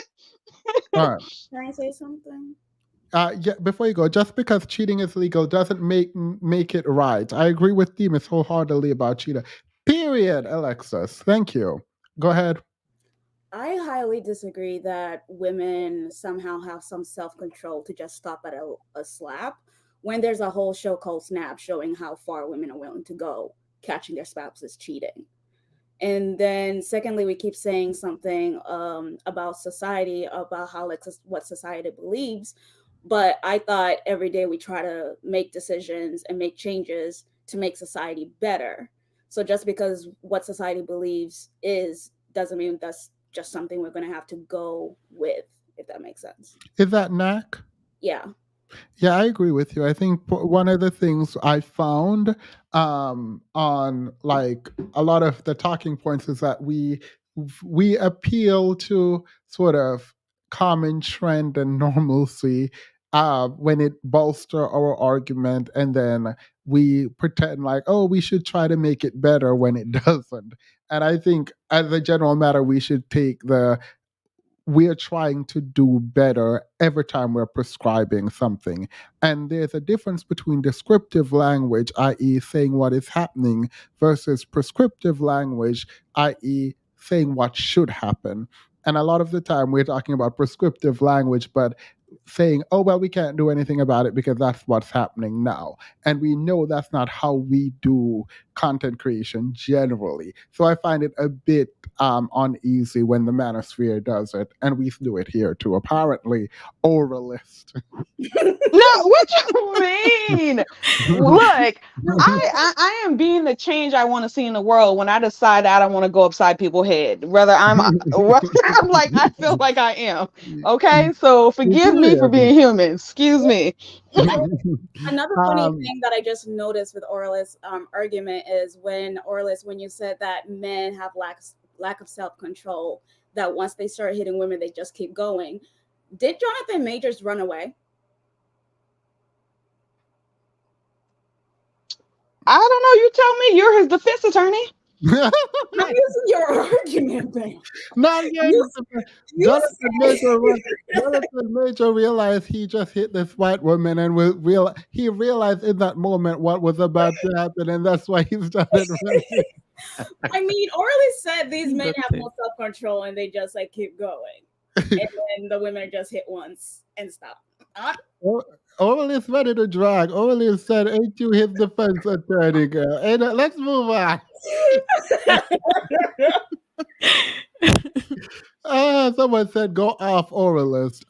All right.
Can I say something?
Yeah, before you go, just because cheating is legal doesn't make it right. I agree with Demas wholeheartedly about cheating. Period, Alexis. Thank you. Go ahead.
I highly disagree that women somehow have some self control to just stop at a slap when there's a whole show called Snap showing how far women are willing to go catching their spouses cheating. And then, secondly, we keep saying something about society, about how like what society believes. But I thought every day we try to make decisions and make changes to make society better. So just because what society believes is doesn't mean that's just something we're going to have to go with, if that makes sense.
Is that Knack?
Yeah.
Yeah, I agree with you. I think one of the things I found on like a lot of the talking points is that we appeal to sort of common trend and normalcy when it bolster our argument, and then we pretend like, oh, we should try to make it better when it doesn't. And I think, as a general matter, we should take the we're trying to do better every time we're prescribing something. And there's a difference between descriptive language, i.e., saying what is happening, versus prescriptive language, i.e., saying what should happen. And a lot of the time we're talking about prescriptive language, but saying, oh, well, we can't do anything about it because that's what's happening now. And we know that's not how we do content creation generally. So I find it a bit uneasy when the manosphere does it, and we do it here too, apparently. Oralist.
No, what you mean? Look, I am being the change I want to see in the world when I decide I don't want to go upside people's head. Whether I'm like I feel like I am. Okay, so forgive me for being human. Excuse me.
Another funny thing that I just noticed with Orla's argument is when you said that men have lack of self control, that once they start hitting women, they just keep going. Did Jonathan Majors run away?
I don't know. You tell me. You're his defense attorney.
I'm using your argument, man.
Not yet. Jonathan Major realized he just hit this white woman, and he realized in that moment what was about to happen, and that's why he started running.
I mean, Orly said these
He
men
booked
have
it.
no self control and they just like keep going, and then the women just hit once and stop.
Oral is ready to drag. Oral is said, ain't you his defense attorney, girl? And let's move on. Someone said go off oralist.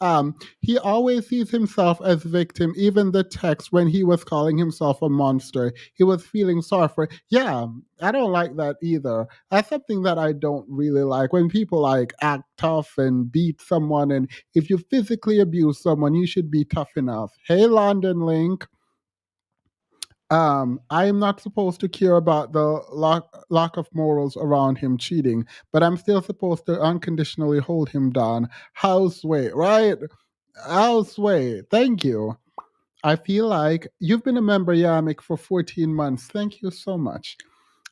He always sees himself as victim. Even the text when he was calling himself a monster, he was feeling sorry for. Yeah, I don't like that either. That's something that I don't really like when people like act tough and beat someone. And if you physically abuse someone, you should be tough enough. Hey, London Link. I am not supposed to care about the lack of morals around him cheating, but I'm still supposed to unconditionally hold him down. Houseway, right? Houseway, thank you. I feel like you've been a member, Yamik, for 14 months. Thank you so much.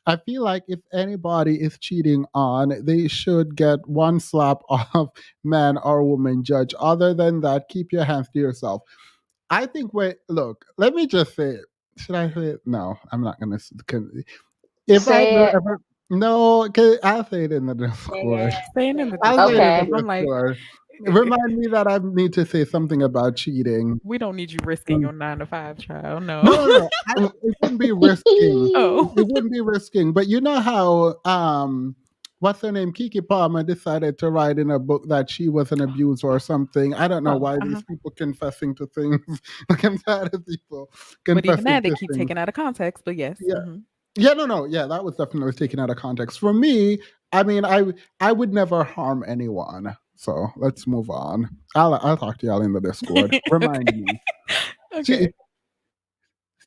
I feel like if anybody is cheating on, they should get one slap of man or woman judge. Other than that, keep your hands to yourself. I think, wait, look, let me just say it. Should I say it? No, I'm not going to. If I
Say
do
it.
ever. No, I'll say it in the Discord.
Staying in the
I'll say it
Discord
in
Okay.
the
because I'm like,
Discord. Remind me that I need to say something about cheating.
we don't need you risking your 9 to 5, child. No.
No, no, no. It wouldn't be risking.
Oh.
It wouldn't be risking. But you know how what's her name? Kiki Palmer decided to write in a book that she was an abuser or something. I don't know
Oh,
why these people confessing to things. Like I'm tired of people
But even
confessing
that, they
to
keep
things.
taking out of context. But yes.
Yeah. Yeah, no, no. Yeah, that was definitely taken out of context. For me, I mean, I would never harm anyone. So let's move on. I'll talk to y'all in the Discord. Remind
Okay.
me.
Okay.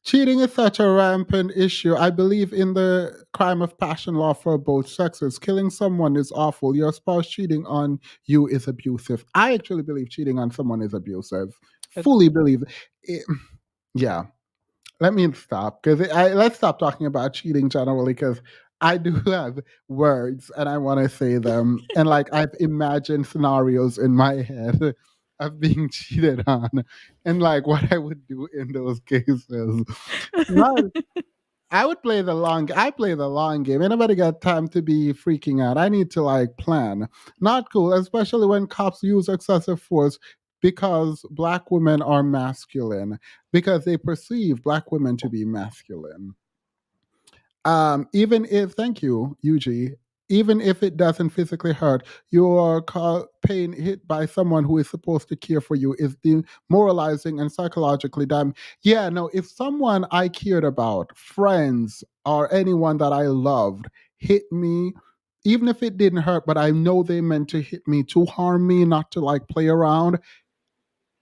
Cheating is such a rampant issue. I believe in the crime of passion law for both sexes. Killing someone is awful. Your spouse cheating on you is abusive. I actually believe cheating on someone is abusive. Fully believe it. Yeah. Let me stop because let's stop talking about cheating generally because I do have words and I want to say them and like I've imagined scenarios in my head of being cheated on and like what I would do in those cases. Not, I would play the long. I play the long game. Anybody got time to be freaking out? I need to like plan. Not cool, especially when cops use excessive force because black women are masculine because they perceive black women to be masculine. Even if, thank you, Yuji, even if it doesn't physically hurt, your pain hit by someone who is supposed to care for you is demoralizing and psychologically damaging. Yeah, no, if someone I cared about, friends, or anyone that I loved hit me, even if it didn't hurt, but I know they meant to hit me to harm me, not to like play around,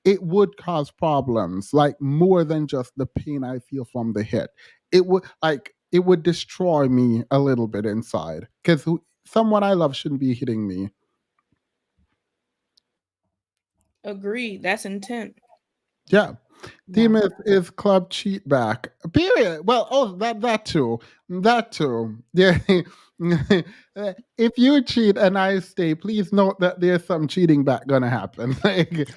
it would cause problems, like more than just the pain I feel from the hit. It would destroy me a little bit inside because someone I love shouldn't be hitting me.
Agreed. That's intent.
Yeah.
Yeah.
Team is club cheat back. Period. Well, oh that too. That too. Yeah. If you cheat and I stay, please note that there's some cheating back gonna happen. Like,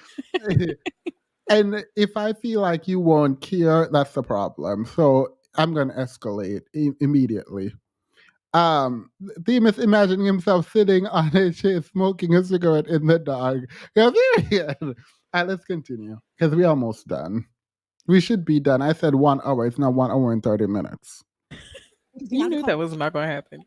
and if I feel like you won't care, that's the problem. So I'm gonna escalate immediately. Themis imagining himself sitting on a chair smoking a cigarette in the dark. Yeah, period. All right, let's continue because we're almost done. We should be done. I said 1 hour. It's now 1 hour and 30 minutes.
You knew that was not going to happen.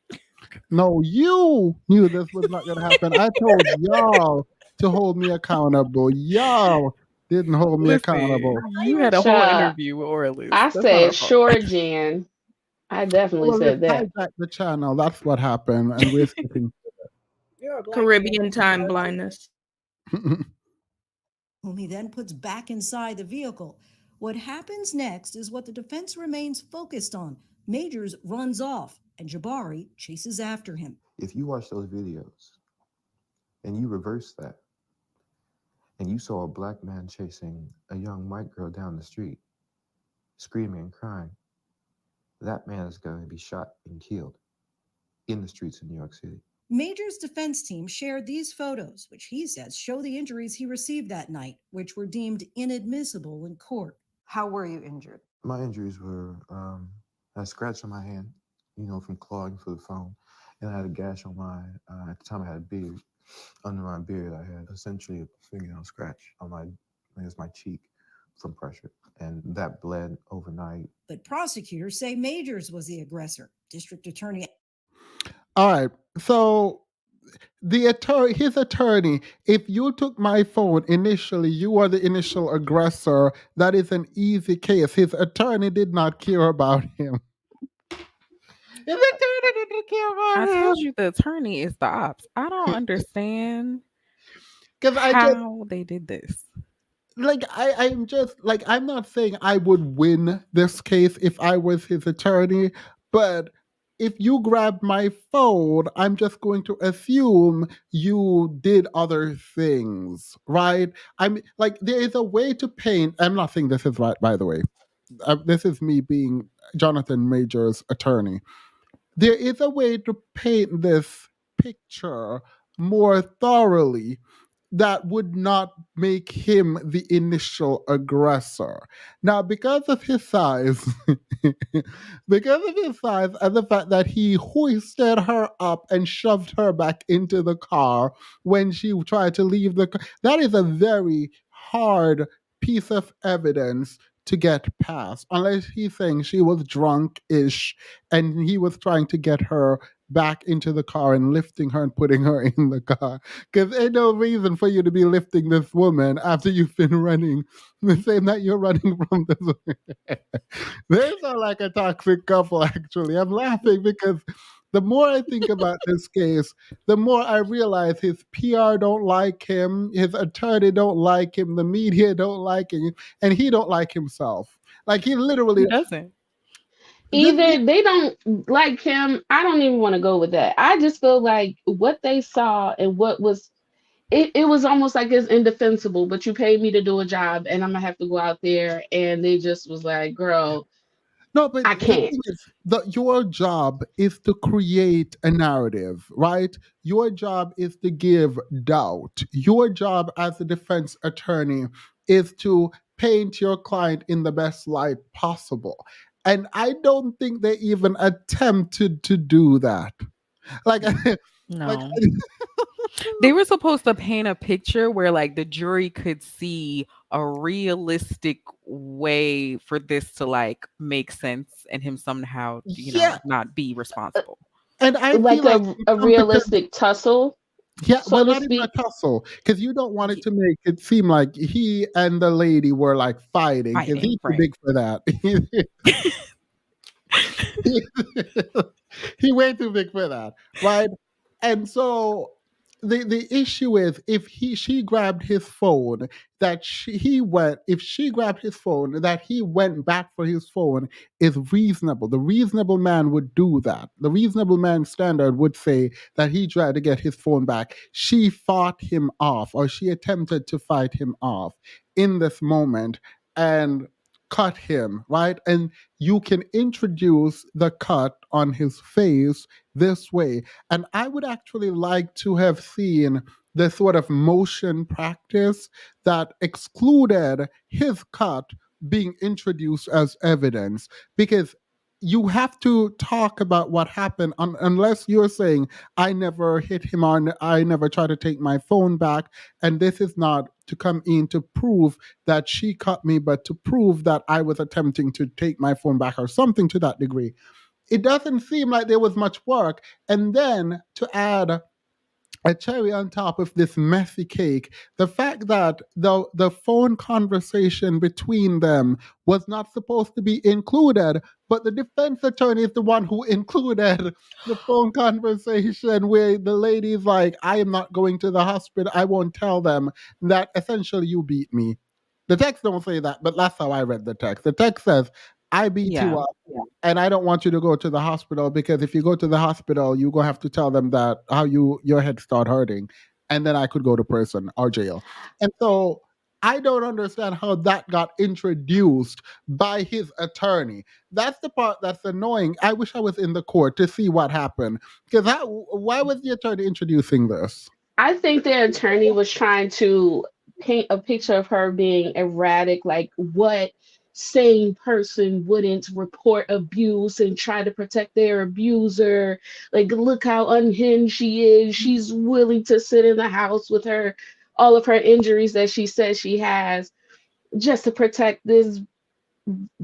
No, you knew this was not going to happen. I told y'all to hold me accountable. Y'all didn't hold me accountable.
Listen, you had a whole
Child,
interview with Orlis.
I
That's not
said
our fault.
sure, Jen. I definitely
Well, let's
said that.
hijack the channel. That's what happened, and we're sticking.
You're a black
Caribbean time blindness.
Whom he then puts back inside the vehicle. What happens next is what the defense remains focused on. Majors runs off, and Jabari chases after him.
If you watch those videos and you reverse that, and you saw a black man chasing a young white girl down the street, screaming and crying, that man is going to be shot and killed in the streets of New York City.
Major's defense team shared these photos, which he says show the injuries he received that night, which were deemed inadmissible in court.
How were you injured?
My injuries were a scratch on my hand, from clawing for the phone. And I had a gash on at the time I had a beard. Under my beard, I had essentially a fingernail scratch on my cheek from pressure. And that bled overnight.
But prosecutors say Majors was the aggressor. District Attorney.
All right. So his attorney, if you took my phone initially, you are the initial aggressor. That is an easy case. His attorney did not care about him. His attorney didn't care
I
about him.
told you the attorney is the ops. I don't understand
Because
how they did this.
I'm just like, I'm not saying I would win this case if I was his attorney, but if you grabbed my phone, I'm just going to assume you did other things, right? I'm like, there is a way to paint. I'm not saying this is right, by the way. This is me being Jonathan Major's attorney. There is a way to paint this picture more thoroughly that would not make him the initial aggressor. Now, because of his size, because of his size and the fact that he hoisted her up and shoved her back into the car when she tried to leave the car, that is a very hard piece of evidence to get past, unless he's saying she was drunk ish and he was trying to get her back into the car and lifting her and putting her in the car. Because ain't no reason for you to be lifting this woman after you've been running the same that you're running from this. They sound like a toxic couple, actually. I'm laughing because the more I think about this case, the more I realize his PR don't like him, his attorney don't like him, the media don't like him, and he don't like himself. Like he literally
Who doesn't?
Either they don't like him. I don't even want to go with that. I just feel like what they saw and what was it was almost like it's indefensible, but you paid me to do a job and I'm gonna have to go out there, and they just was like, girl,
No, but
I
the
can't.
thing is, your job is to create a narrative, right? Your job is to give doubt. Your job as a defense attorney is to paint your client in the best light possible. And I don't think they even attempted to do that. Like, like
No. They were supposed to paint a picture where like the jury could see a realistic way for this to like make sense and him somehow,
yeah,
not be responsible.
and I
Like
feel like
a
because
realistic tussle,
yeah,
so
well,
to
not even a
speak.
tussle, because you don't want it to make it seem like he and the lady were like fighting, because
Fighting,
he's too
right.
big for that. He way too big for that, right? And so the issue is if she grabbed his phone, if she grabbed his phone, that he went back for his phone is reasonable. The reasonable man would do that. The reasonable man standard would say that he tried to get his phone back. She fought him off, or she attempted to fight him off in this moment and cut him, right? And you can introduce the cut on his face this way. And I would actually like to have seen the sort of motion practice that excluded his cut being introduced as evidence, because you have to talk about what happened unless you're saying I never hit him on, I never tried to take my phone back, and this is not to come in to prove that she cut me, but to prove that I was attempting to take my phone back or something to that degree. It doesn't seem like there was much work. And then to add a cherry on top of this messy cake, the fact that the phone conversation between them was not supposed to be included, but the defense attorney is the one who included the phone conversation where the lady's like, I am not going to the hospital, I won't tell them that essentially you beat me. The text don't say that, but that's how I read the text. The text says, I beat you
Yeah.
up, and I don't want you to go to the hospital, because if you go to the hospital, you're gonna have to tell them that how your head start hurting, and then I could go to prison or jail. And so I don't understand how that got introduced by his attorney. That's the part that's annoying. I wish I was in the court to see what happened, because why was the attorney introducing this?
I think their attorney was trying to paint a picture of her being erratic, like what sane person wouldn't report abuse and try to protect their abuser. Like, look how unhinged she is. She's willing to sit in the house with her, all of her injuries that she says she has, just to protect this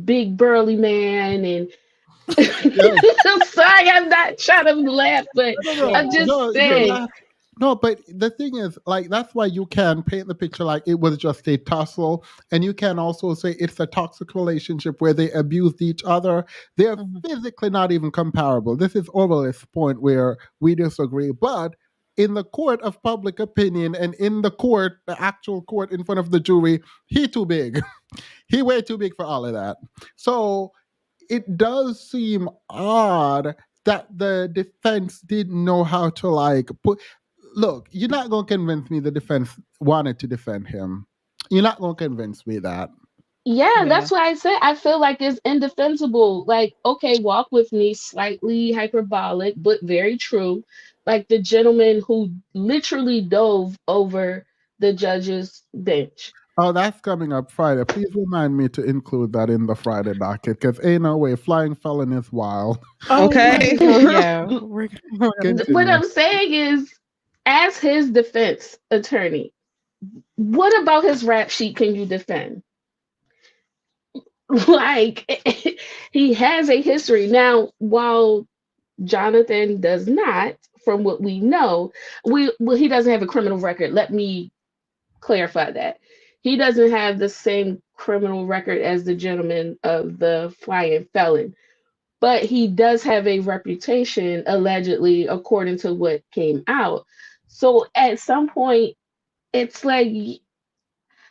big burly man. And
Yes.
I'm sorry, I'm not trying to laugh, but
No,
Yeah.
I'm just
you're
saying.
not. No, but the thing is, like, that's why you can paint the picture like it was just a tussle, and you can also say it's a toxic relationship where they abused each other. They're physically not even comparable. This is Orwell's point where we disagree, but in the court of public opinion and in the court, the actual court in front of the jury, he too big. He way too big for all of that. So it does seem odd that the defense didn't know how to like put. Look, you're not gonna convince me the defense wanted to defend him. You're not gonna convince me that.
Yeah,
Yeah.
that's why I said I feel like it's indefensible. Like, okay, walk with me, slightly hyperbolic, but very true. Like the gentleman who literally dove over the judge's bench.
Oh, that's coming up Friday. Please remind me to include that in the Friday docket because ain't no way flying felon is wild.
Oh yeah,
Okay.
we're gonna
What
Continue.
I'm saying is, as his defense attorney, what about his rap sheet can you defend? Like, he has a history. Now, while Jonathan does not, from what we know, he doesn't have a criminal record. Let me clarify that. He doesn't have the same criminal record as the gentleman of the flying felon, but he does have a reputation, allegedly, according to what came out. So at some point, it's like,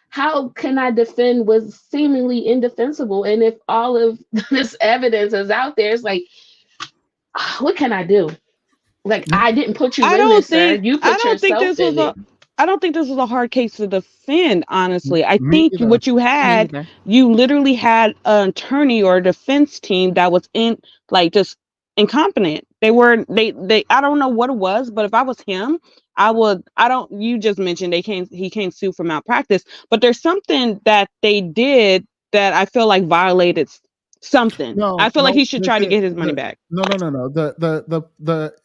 how can I defend what's seemingly indefensible? And if all of this evidence is out there, it's like, what can I do? Like, I didn't put you in this, sir. You
I
put
don't think
yourself
this was
in
a
it.
I don't think this was a hard case to defend, honestly. I
Me
think
either.
what you
me
had,
either.
you literally had an attorney or a defense team that was in like just incompetent. They I don't know what it was, but if I was him, I don't you just mentioned he can't sue for malpractice, but there's something that they did that I feel like violated something. I
No,
feel like
no,
he should try to get his money back.
no.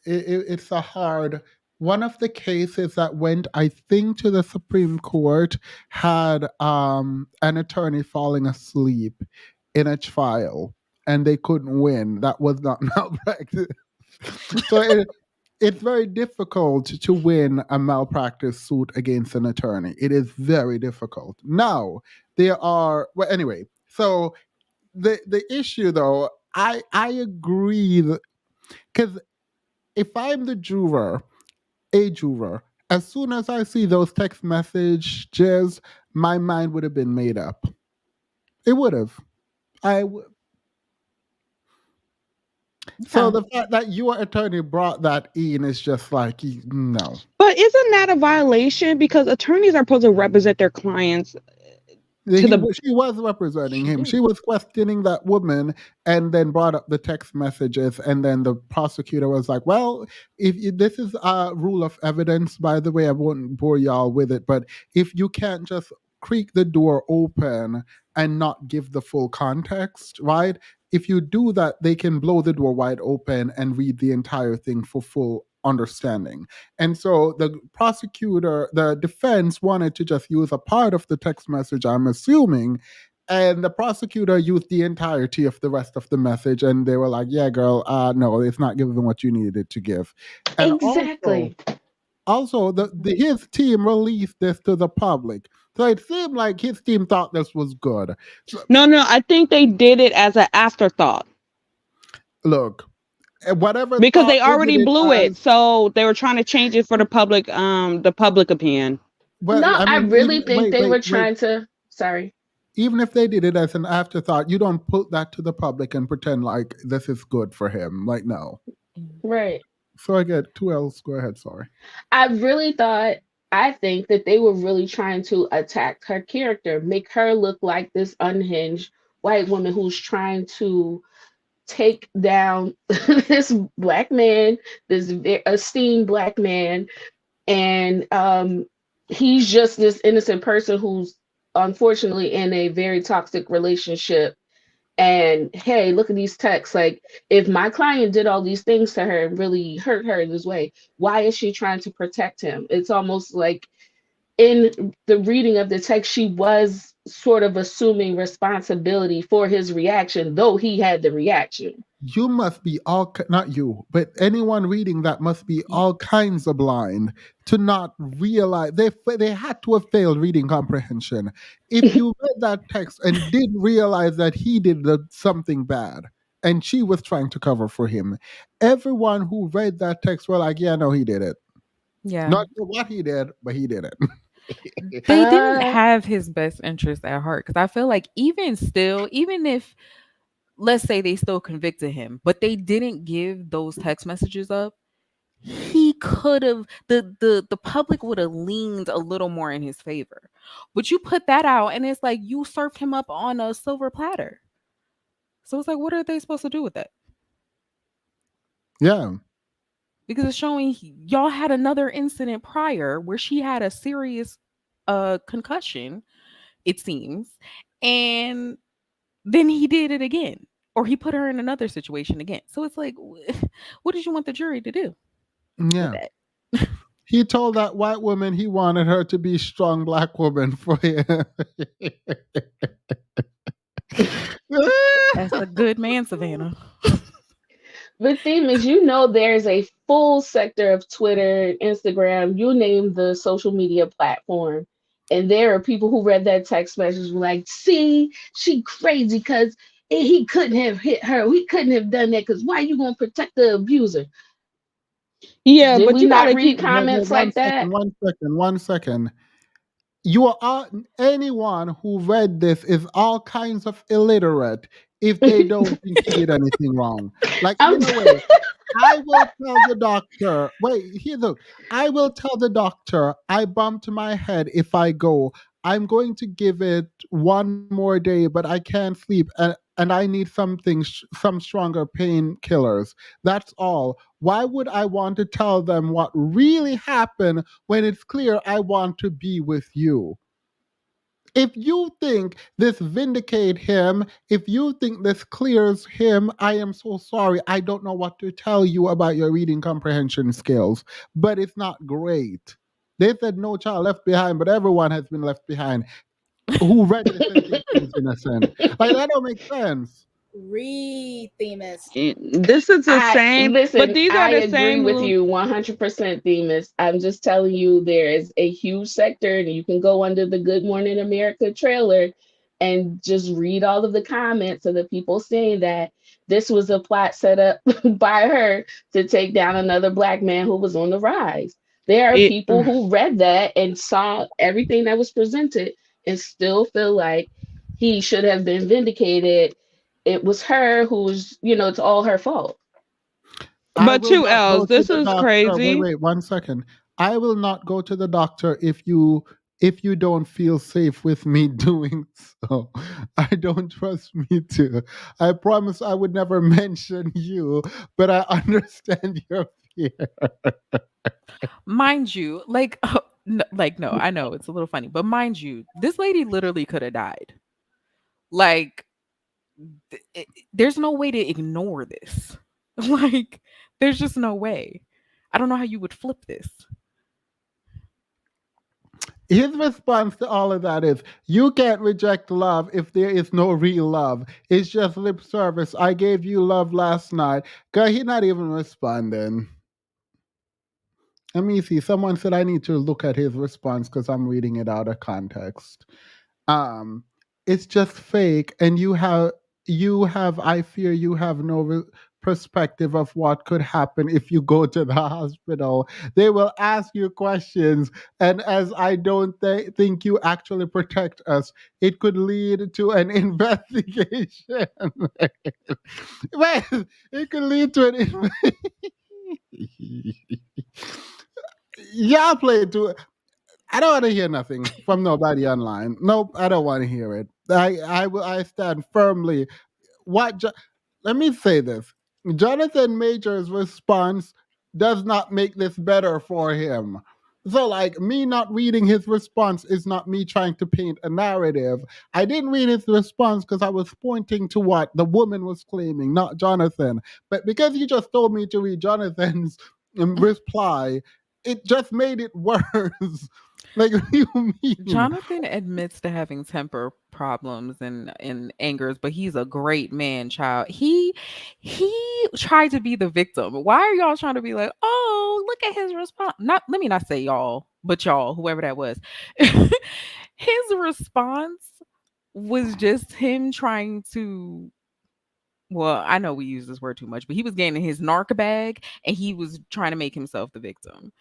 It's a hard. One of the cases that went, I think, to the Supreme Court had an attorney falling asleep in a trial, and they couldn't win. That was not malpractice. So it's very difficult to win a malpractice suit against an attorney. It is very difficult. Now there are well, anyway. So the issue though, I agree because if I'm the juror, a juror, as soon as I see those text messages, my mind would have been made up. It would have. I w- so
Yeah.
the fact that your attorney brought that in is just like no.
But isn't that a violation? Because attorneys are supposed to represent their clients to the
She was representing
She
him.
did.
She was questioning that woman and then brought up the text messages. And then the prosecutor was like, well, if this is a rule of evidence, by the way, I won't bore y'all with it, but if you can't just creak the door open and not give the full context, right? If you do that, they can blow the door wide open and read the entire thing for full understanding. And so the prosecutor, the defense wanted to just use a part of the text message, I'm assuming. And the prosecutor used the entirety of the rest of the message. And they were like, yeah, girl, no, it's not giving what you needed it to give. And
Exactly.
also his team released this to the public. So it seemed like his team thought this was good. So,
No, I think they did it as an afterthought
look, whatever
because
thought
they
they did
already
it
blew
as,
it. So they were trying to change it for the public opinion.
well,
No,
I
I
mean,
really think
wait,
they
wait,
were
wait.
trying to. Sorry.
Even if they did it as an afterthought, you don't put that to the public and pretend like this is good for him. Like, no.
Right.
So I get 2 L's. Go ahead. Sorry.
I think that they were really trying to attack her character, make her look like this unhinged white woman who's trying to take down this black man, this esteemed black man, and he's just this innocent person who's unfortunately in a very toxic relationship. And hey, look at these texts. Like, if my client did all these things to her and really hurt her in this way, why is she trying to protect him? It's almost like in the reading of the text, she was sort of assuming responsibility for his reaction, though he had the reaction.
You must be not you, but anyone reading that must be all kinds of blind to not realize they had to have failed reading comprehension. If you read that text and didn't realize that he did something bad and she was trying to cover for him, everyone who read that text were like, yeah, no, he did it.
Yeah.
Not sure what he did, but he did it.
They didn't have his best interest at heart, because I feel like even still, even if, let's say they still convicted him, but they didn't give those text messages up, he could have, the public would have leaned a little more in his favor. But you put that out and it's like you served him up on a silver platter. So it's like, what are they supposed to do with that?
Yeah.
Because it's showing y'all had another incident prior where she had a serious concussion, it seems, and then he did it again, or he put her in another situation again. So it's like, what did you want the jury to do with
Yeah.
that?
He told that white woman he wanted her to be strong black woman for him.
That's a good man, Savannah.
The theme is, there's a full sector of Twitter, Instagram, you name the social media platform. And there are people who read that text message and were like, see, she crazy because he couldn't have hit her. We couldn't have done that because why you going to protect the abuser?
Yeah,
Did
but
we
you
not
gotta
read
keep.
comments like that?
One second. You are anyone who read this is all kinds of illiterate if they don't think he did anything wrong. Like,
I'm
wait. I will tell the doctor. Wait, here, look. I will tell the doctor I bumped my head if I go. I'm going to give it one more day, but I can't sleep, and I need some stronger painkillers. That's all. Why would I want to tell them what really happened when it's clear I want to be with you? If you think this vindicate him, if you think this clears him, I am so sorry. I don't know what to tell you about your reading comprehension skills, but it's not great. They said no child left behind, but everyone has been left behind who read this and think he's innocent. Like, that don't make sense.
Read, Themis.
This is the same, but these are
I
the
agree
same.
with you 100%, Themis. I'm just telling you, there is a huge sector, and you can go under the Good Morning America trailer and just read all of the comments of the people saying that this was a plot set up by her to take down another black man who was on the rise. There are people who read that and saw everything that was presented and still feel like he should have been vindicated. It was her who's, it's all her fault.
I
But
will
two
not go
L's.
to
This
the
is
doctor.
crazy.
Wait, 1 second. I will not go to the doctor if you don't feel safe with me doing so. I don't trust me to. I promise I would never mention you, but I understand your fear.
Mind you, no, I know it's a little funny, but mind you, this lady literally could have died. Like, there's no way to ignore this. Like, there's just no way. I don't know how you would flip this.
His response to all of that is, you can't reject love if there is no real love. It's just lip service. I gave you love last night. Girl, he's not even responding. Let me see. Someone said I need to look at his response because I'm reading it out of context. Um, it's just fake, and you have. I fear you have no perspective of what could happen if you go to the hospital. They will ask you questions, and as I don't think you actually protect us, it could lead to an investigation. Wait, it could lead to an. Y'all play too. I don't want to hear nothing from nobody online. Nope, I don't want to hear it. I stand firmly. What? Let me say this: Jonathan Major's response does not make this better for him. So, like, me not reading his response is not me trying to paint a narrative. I didn't read his response because I was pointing to what the woman was claiming, not Jonathan. But because you just told me to read Jonathan's reply, it just made it worse. Like, what do you mean?
Jonathan admits to having temper problems and angers, but he's a great man, child. He tried to be the victim. Why are y'all trying to be like, oh, look at his response? Not let me not say y'all, but y'all, whoever that was. His response was just him trying to, well, I know we use this word too much, but he was getting in his narc bag and he was trying to make himself the victim.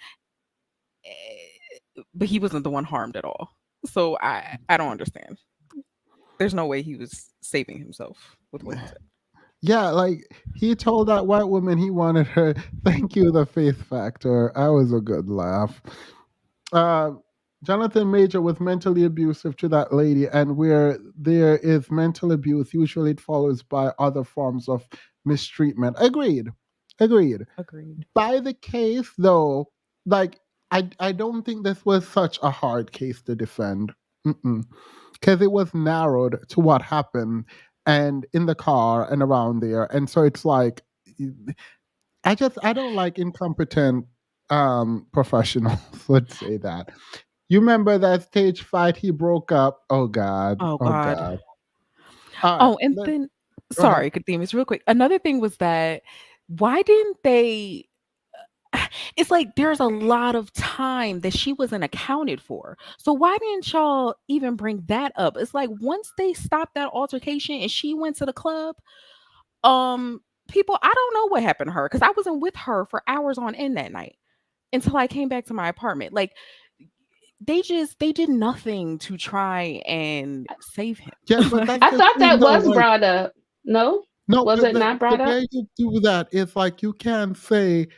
But he wasn't the one harmed at all. So I don't understand. There's no way he was saving himself with what he said.
Yeah, like he told that white woman he wanted her. Thank you, the faith factor. That was a good laugh. Uh, Jonathan Major was mentally abusive to that lady, and where there is mental abuse, usually it follows by other forms of mistreatment. Agreed. Agreed.
Agreed.
By the case, though, like I don't think this was such a hard case to defend. Because it was narrowed to what happened and in the car and around there. And so it's like I don't like incompetent professionals, let's say that. You remember that stage fight he broke up? Oh God.
Oh
Oh
God.
God. All right.
Oh, and then
Go ahead.
sorry, Kadeemus, real quick. Another thing was that why didn't they it's like there's a lot of time that she wasn't accounted for. So why didn't y'all even bring that up? It's like once they stopped that altercation and she went to the club, people, I don't know what happened to her because I wasn't with her for hours on end that night until I came back to my apartment. Like they did nothing to try and save him.
Yeah, but that's
I
the
thought
thing
that
though.
was
Like,
brought up. No?
no,
Was
but
it not
the
brought up?
way you do that is like you can't say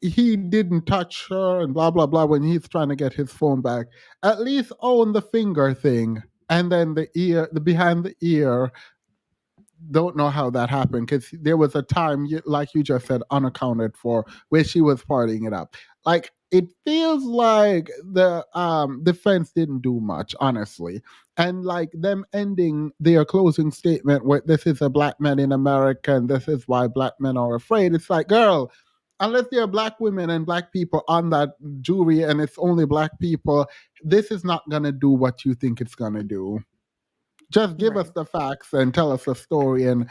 he didn't touch her and blah blah blah when he's trying to get his phone back. At least own the finger thing, and then the ear, the behind the ear. Don't know how that happened because there was a time, like you just said, unaccounted for, where she was partying it up. Like it feels like the defense didn't do much, honestly, and like them ending their closing statement with "This is a black man in America, and this is why black men are afraid." It's like, girl, unless there are black women and black people on that jury, and it's only black people, this is not gonna do what you think it's gonna do. Just give us
Right.
the facts and tell us a story and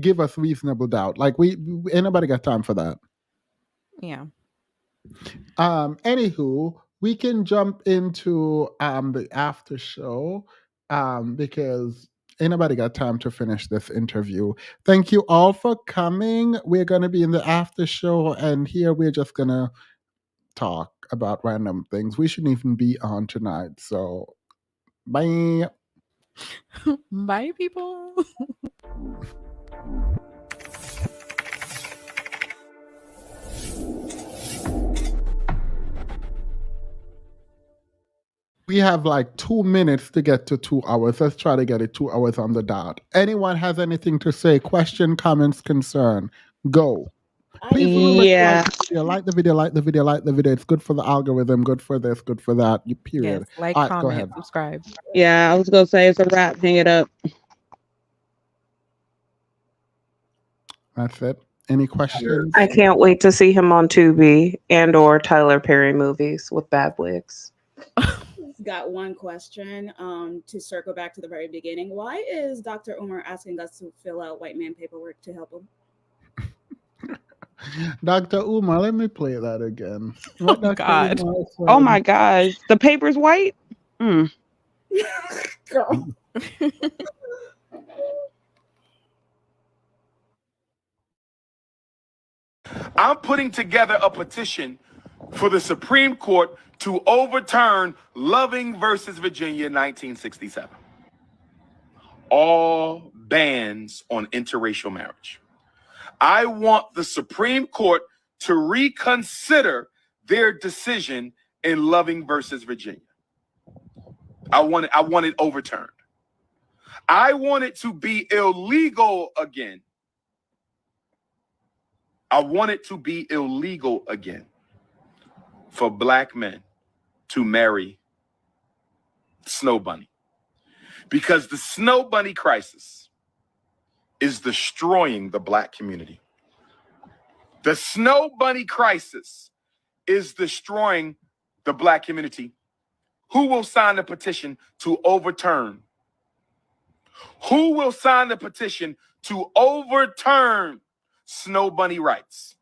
give us reasonable doubt. Like ain't nobody got time for that.
Yeah.
Anywho, we can jump into the after show because ain't nobody got time to finish this interview. Thank you all for coming. We're gonna be in the after show, and here we're just gonna talk about random things. We shouldn't even be on tonight. So bye.
Bye, people.
We have like 2 minutes to get to 2 hours. Let's try to get it 2 hours on the dot. Anyone has anything to say? Question, comments, concern? Go. Please remember to
Yeah.
like the video, like the video, like the video. It's good for the algorithm, good for this, good for that. You
Yes.
period.
Like,
All right, go
comment,
ahead.
subscribe.
Yeah, I was gonna say it's a wrap. Hang it up.
That's it. Any questions?
I can't wait to see him on Tubi and or Tyler Perry movies with bad wigs.
Got one question to circle back to the very beginning. Why is Dr. Umar asking us to fill out white man paperwork to help him?
Dr. Umar, let me play that again. What
Oh
Dr.
God.
Umar said.
Oh my gosh, the paper's white.
Girl.
I'm putting together a petition for the Supreme Court to overturn Loving versus Virginia 1967. All bans on interracial marriage. I want the Supreme Court to reconsider their decision in Loving versus Virginia. I want it overturned. I want it to be illegal again. I want it to be illegal again for black men to marry Snow Bunny. Because the Snow Bunny crisis is destroying the black community. The Snow Bunny crisis is destroying the black community. Who will sign the petition to overturn? Who will sign the petition to overturn Snow Bunny rights?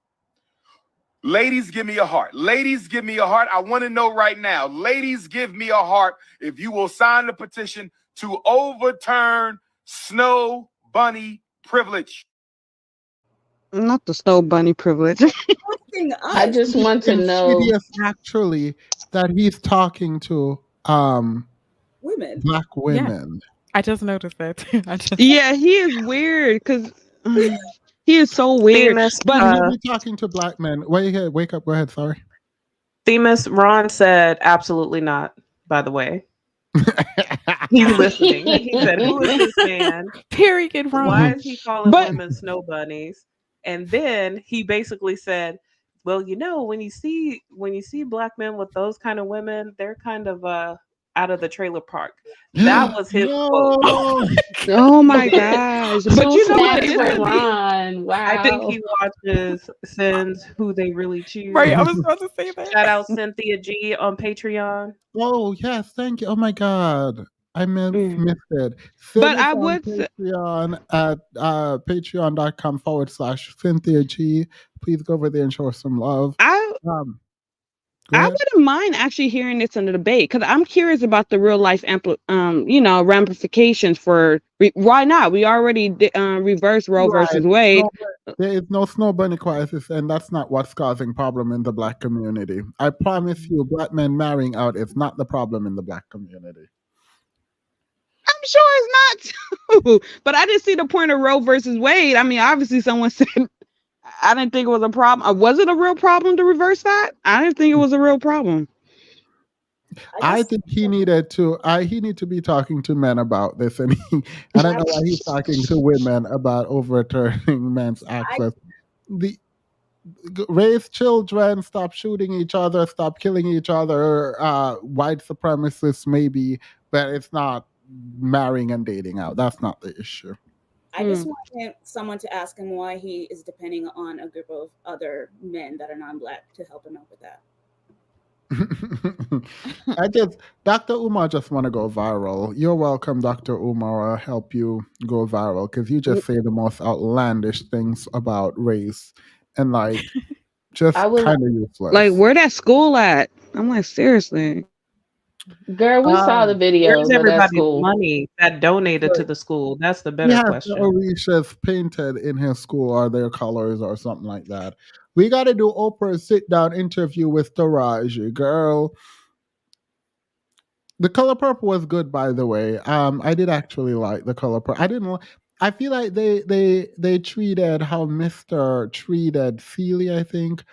Ladies, give me a heart. Ladies, give me a heart. I want to know right now. Ladies, give me a heart if you will sign the petition to overturn Snow Bunny privilege.
Not the Snow Bunny privilege.
I just want to know.
Insidious, actually, that he's talking to
women,
black women.
I just noticed that too.
Yeah, he is weird because he is so weird.
Themis,
But
He be talking to black men. Wake up. Go ahead. Sorry.
Themis, Ron said absolutely not, by the way. He's listening. He said, "Who is this man?
Period, Ron.
Why is he calling
But-
women snow bunnies?" And then he basically said, "Well, you know, when you see black men with those kind of women, they're kind of out of the trailer park." That was his quote.
Oh my gosh! But you know what?
Snaps for Ron. Wow.
I think he watches Sins Who They Really Choose.
Right, I was about to say that.
Shout out Cynthia G on Patreon.
Oh yes, thank you. Oh my God, I missed it.
But
Send
I
us on
would say-
Patreon at patreon.com/Cynthia G. Please go over there and show us some love.
I wouldn't mind actually hearing this in the debate because I'm curious about the real life ramifications for why not? We already reversed Roe versus Wade.
There is no Snow Bunny crisis, and that's not what's causing problem in the black community. I promise you, black men marrying out is not the problem in the black community.
I'm sure it's not too, but I didn't see the point of Roe versus Wade. I mean, obviously someone said I didn't think it was a problem. Was it a real problem to reverse that? I didn't think it was a real problem.
I think he needed to. He need to be talking to men about this, and I don't know why he's talking to women about overturning men's access. Raise children, stop shooting each other, stop killing each other. White supremacists maybe, but it's not marrying and dating out. That's not the issue.
I just want someone to ask him why he is depending on a group of other men that are non-black to help him out with that.
Dr. Umar just want to go viral. You're welcome, Dr. Umar. I'll help you go viral because you just say the most outlandish things about race and just kind of useless.
Like, where that school at? I'm like, seriously.
Girl, we saw the videos
Where's
of that
everybody's
school.
money that donated to the school? That's the better question.
Orishas painted in his school or their colors or something like that. We got to do Oprah's sit-down interview with Taraji, girl. The Color Purple was good, by the way. I did actually like The Color Purple. I feel like they treated how Mr. treated Celie, I think,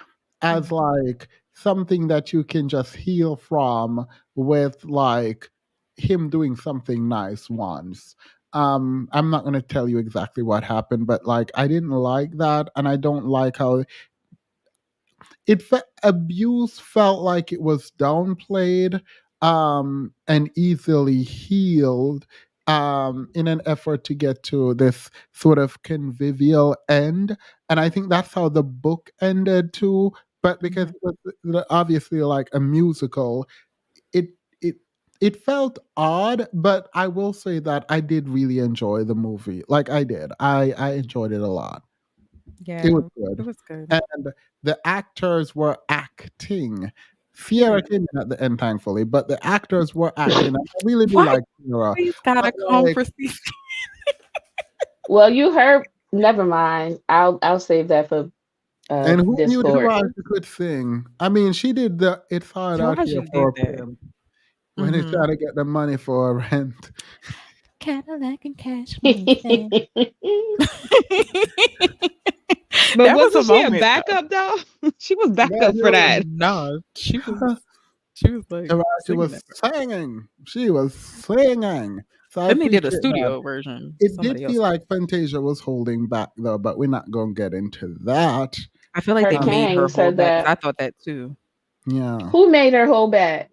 as like something that you can just heal from with like him doing something nice once. I'm not going to tell you exactly what happened, but like I didn't like that, and I don't like how abuse felt like it was downplayed and easily healed in an effort to get to this sort of convivial end. And I think that's how the book ended too. But because it was obviously like a musical, it felt odd, but I will say that I did really enjoy the movie. Like I did. I enjoyed it a lot.
Yeah,
It was good.
It was good.
And the actors were acting. Sierra came in at the end, thankfully, but the actors were acting. I really do
Why
like Sierra.
He's got a
But, like,
conversation.
Well, you heard. Never mind. I'll save that for
and who knew
Discord.
Taraji could sing? I mean, she did the It's Hard Out Here
Taraji
for a
did that.
pimp when he's trying to get the money for rent.
Cadillac and cash money.
But
That was
wasn't
a
she
moment,
a backup though? She was backup for that.
No, she was like
Taraji
singing
was
it.
singing. She was singing. So I
Then they did a
appreciate
studio
that.
version.
It did
Somebody else.
feel like Fantasia was holding back though, but we're not going to get into that.
I feel like
Her
they made her
Kang
hold
said
back. 'Cause
that.
I thought that too.
Yeah.
Who made her whole back?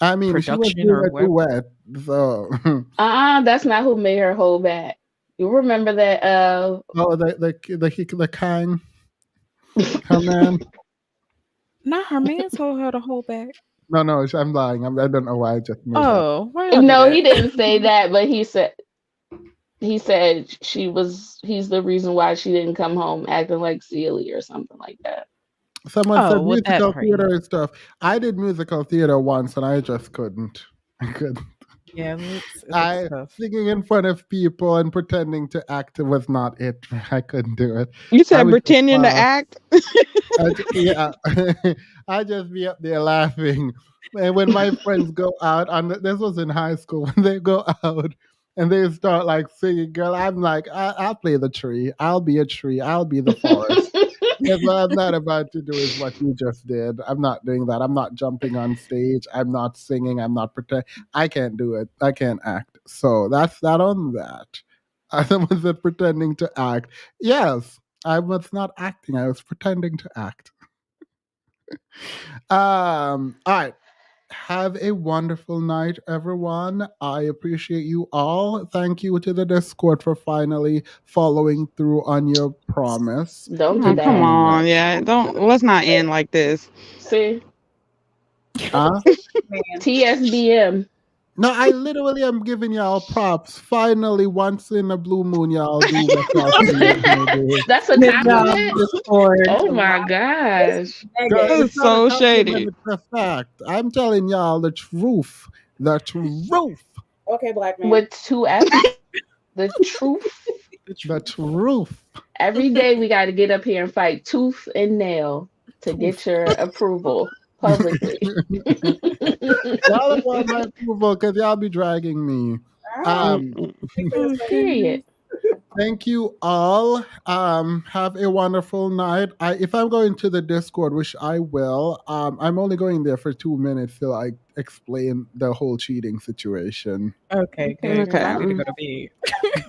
I mean, she was
Production
doing
or
a
whoever.
duet, so
That's not who made her whole back. You remember that?
oh, the kind, her man.
Not her man told her to hold back.
No, I'm lying. I don't know why I just made that.
Oh, why y'all do
No,
that?
he didn't say that, but he said he's the reason why she didn't come home acting like Celie or something like that.
Someone
Oh,
said
well, that
musical
part,
theater
yeah.
and stuff. I did musical theater once, and I just couldn't. I couldn't.
Yeah, it looks
I
tough.
singing in front of people and pretending to act was not it. I couldn't do it.
You
I
said
would just
pretending to
laugh.
act.
Yeah, I just be up there laughing. And when my friends go out, this was in high school, when they go out and they start like singing, girl, I'm like, I'll play the tree. I'll be a tree. I'll be the forest. Because what I'm not about to do is what you just did. I'm not doing that. I'm not jumping on stage. I'm not singing. I'm not pretend. I can't do it. I can't act. So that's that on that. I was pretending to act. Yes, I was not acting. I was pretending to act. All right. Have a wonderful night, everyone. I appreciate you all. Thank you to the Discord for finally following through on your promise.
Don't do
Oh, come
that.
Joining
on,
us.
yeah. Don't let's not end like this.
See,
Huh?
TSBM.
No, I literally am giving y'all props. Finally, once in a blue moon, y'all do what y'all say you're gonna do.
That's a
Good job,
compliment.
Discord.
Oh
Wow.
my
It's
gosh.
Girl,
Megan.
it's
That's
not a
so
compliment,
shady.
it's a fact. I'm telling y'all the truth. The truth.
Okay, black man.
With two F's. The truth.
The truth.
Every day we got to get up here and fight tooth and nail to
Truth.
get your approval publicly.
Y'all want my approval because y'all be dragging me. Um,
Period.
thank you all. Have a wonderful night. If I'm going to the Discord, which I will, I'm only going there for 2 minutes till I explain the whole cheating situation.
Okay, good, because I need to
Okay.
go to bed.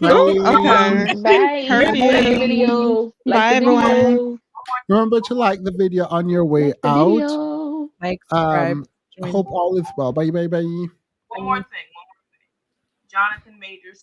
Oh,
Bye.
okay.
Bye.
Heard
Like the
you.
video. Like
Bye,
the
everyone.
video.
Remember to like the video on your way
Like the
out.
video.
Like, subscribe, join.
Hope all is well. Bye.
One more thing. Jonathan Majors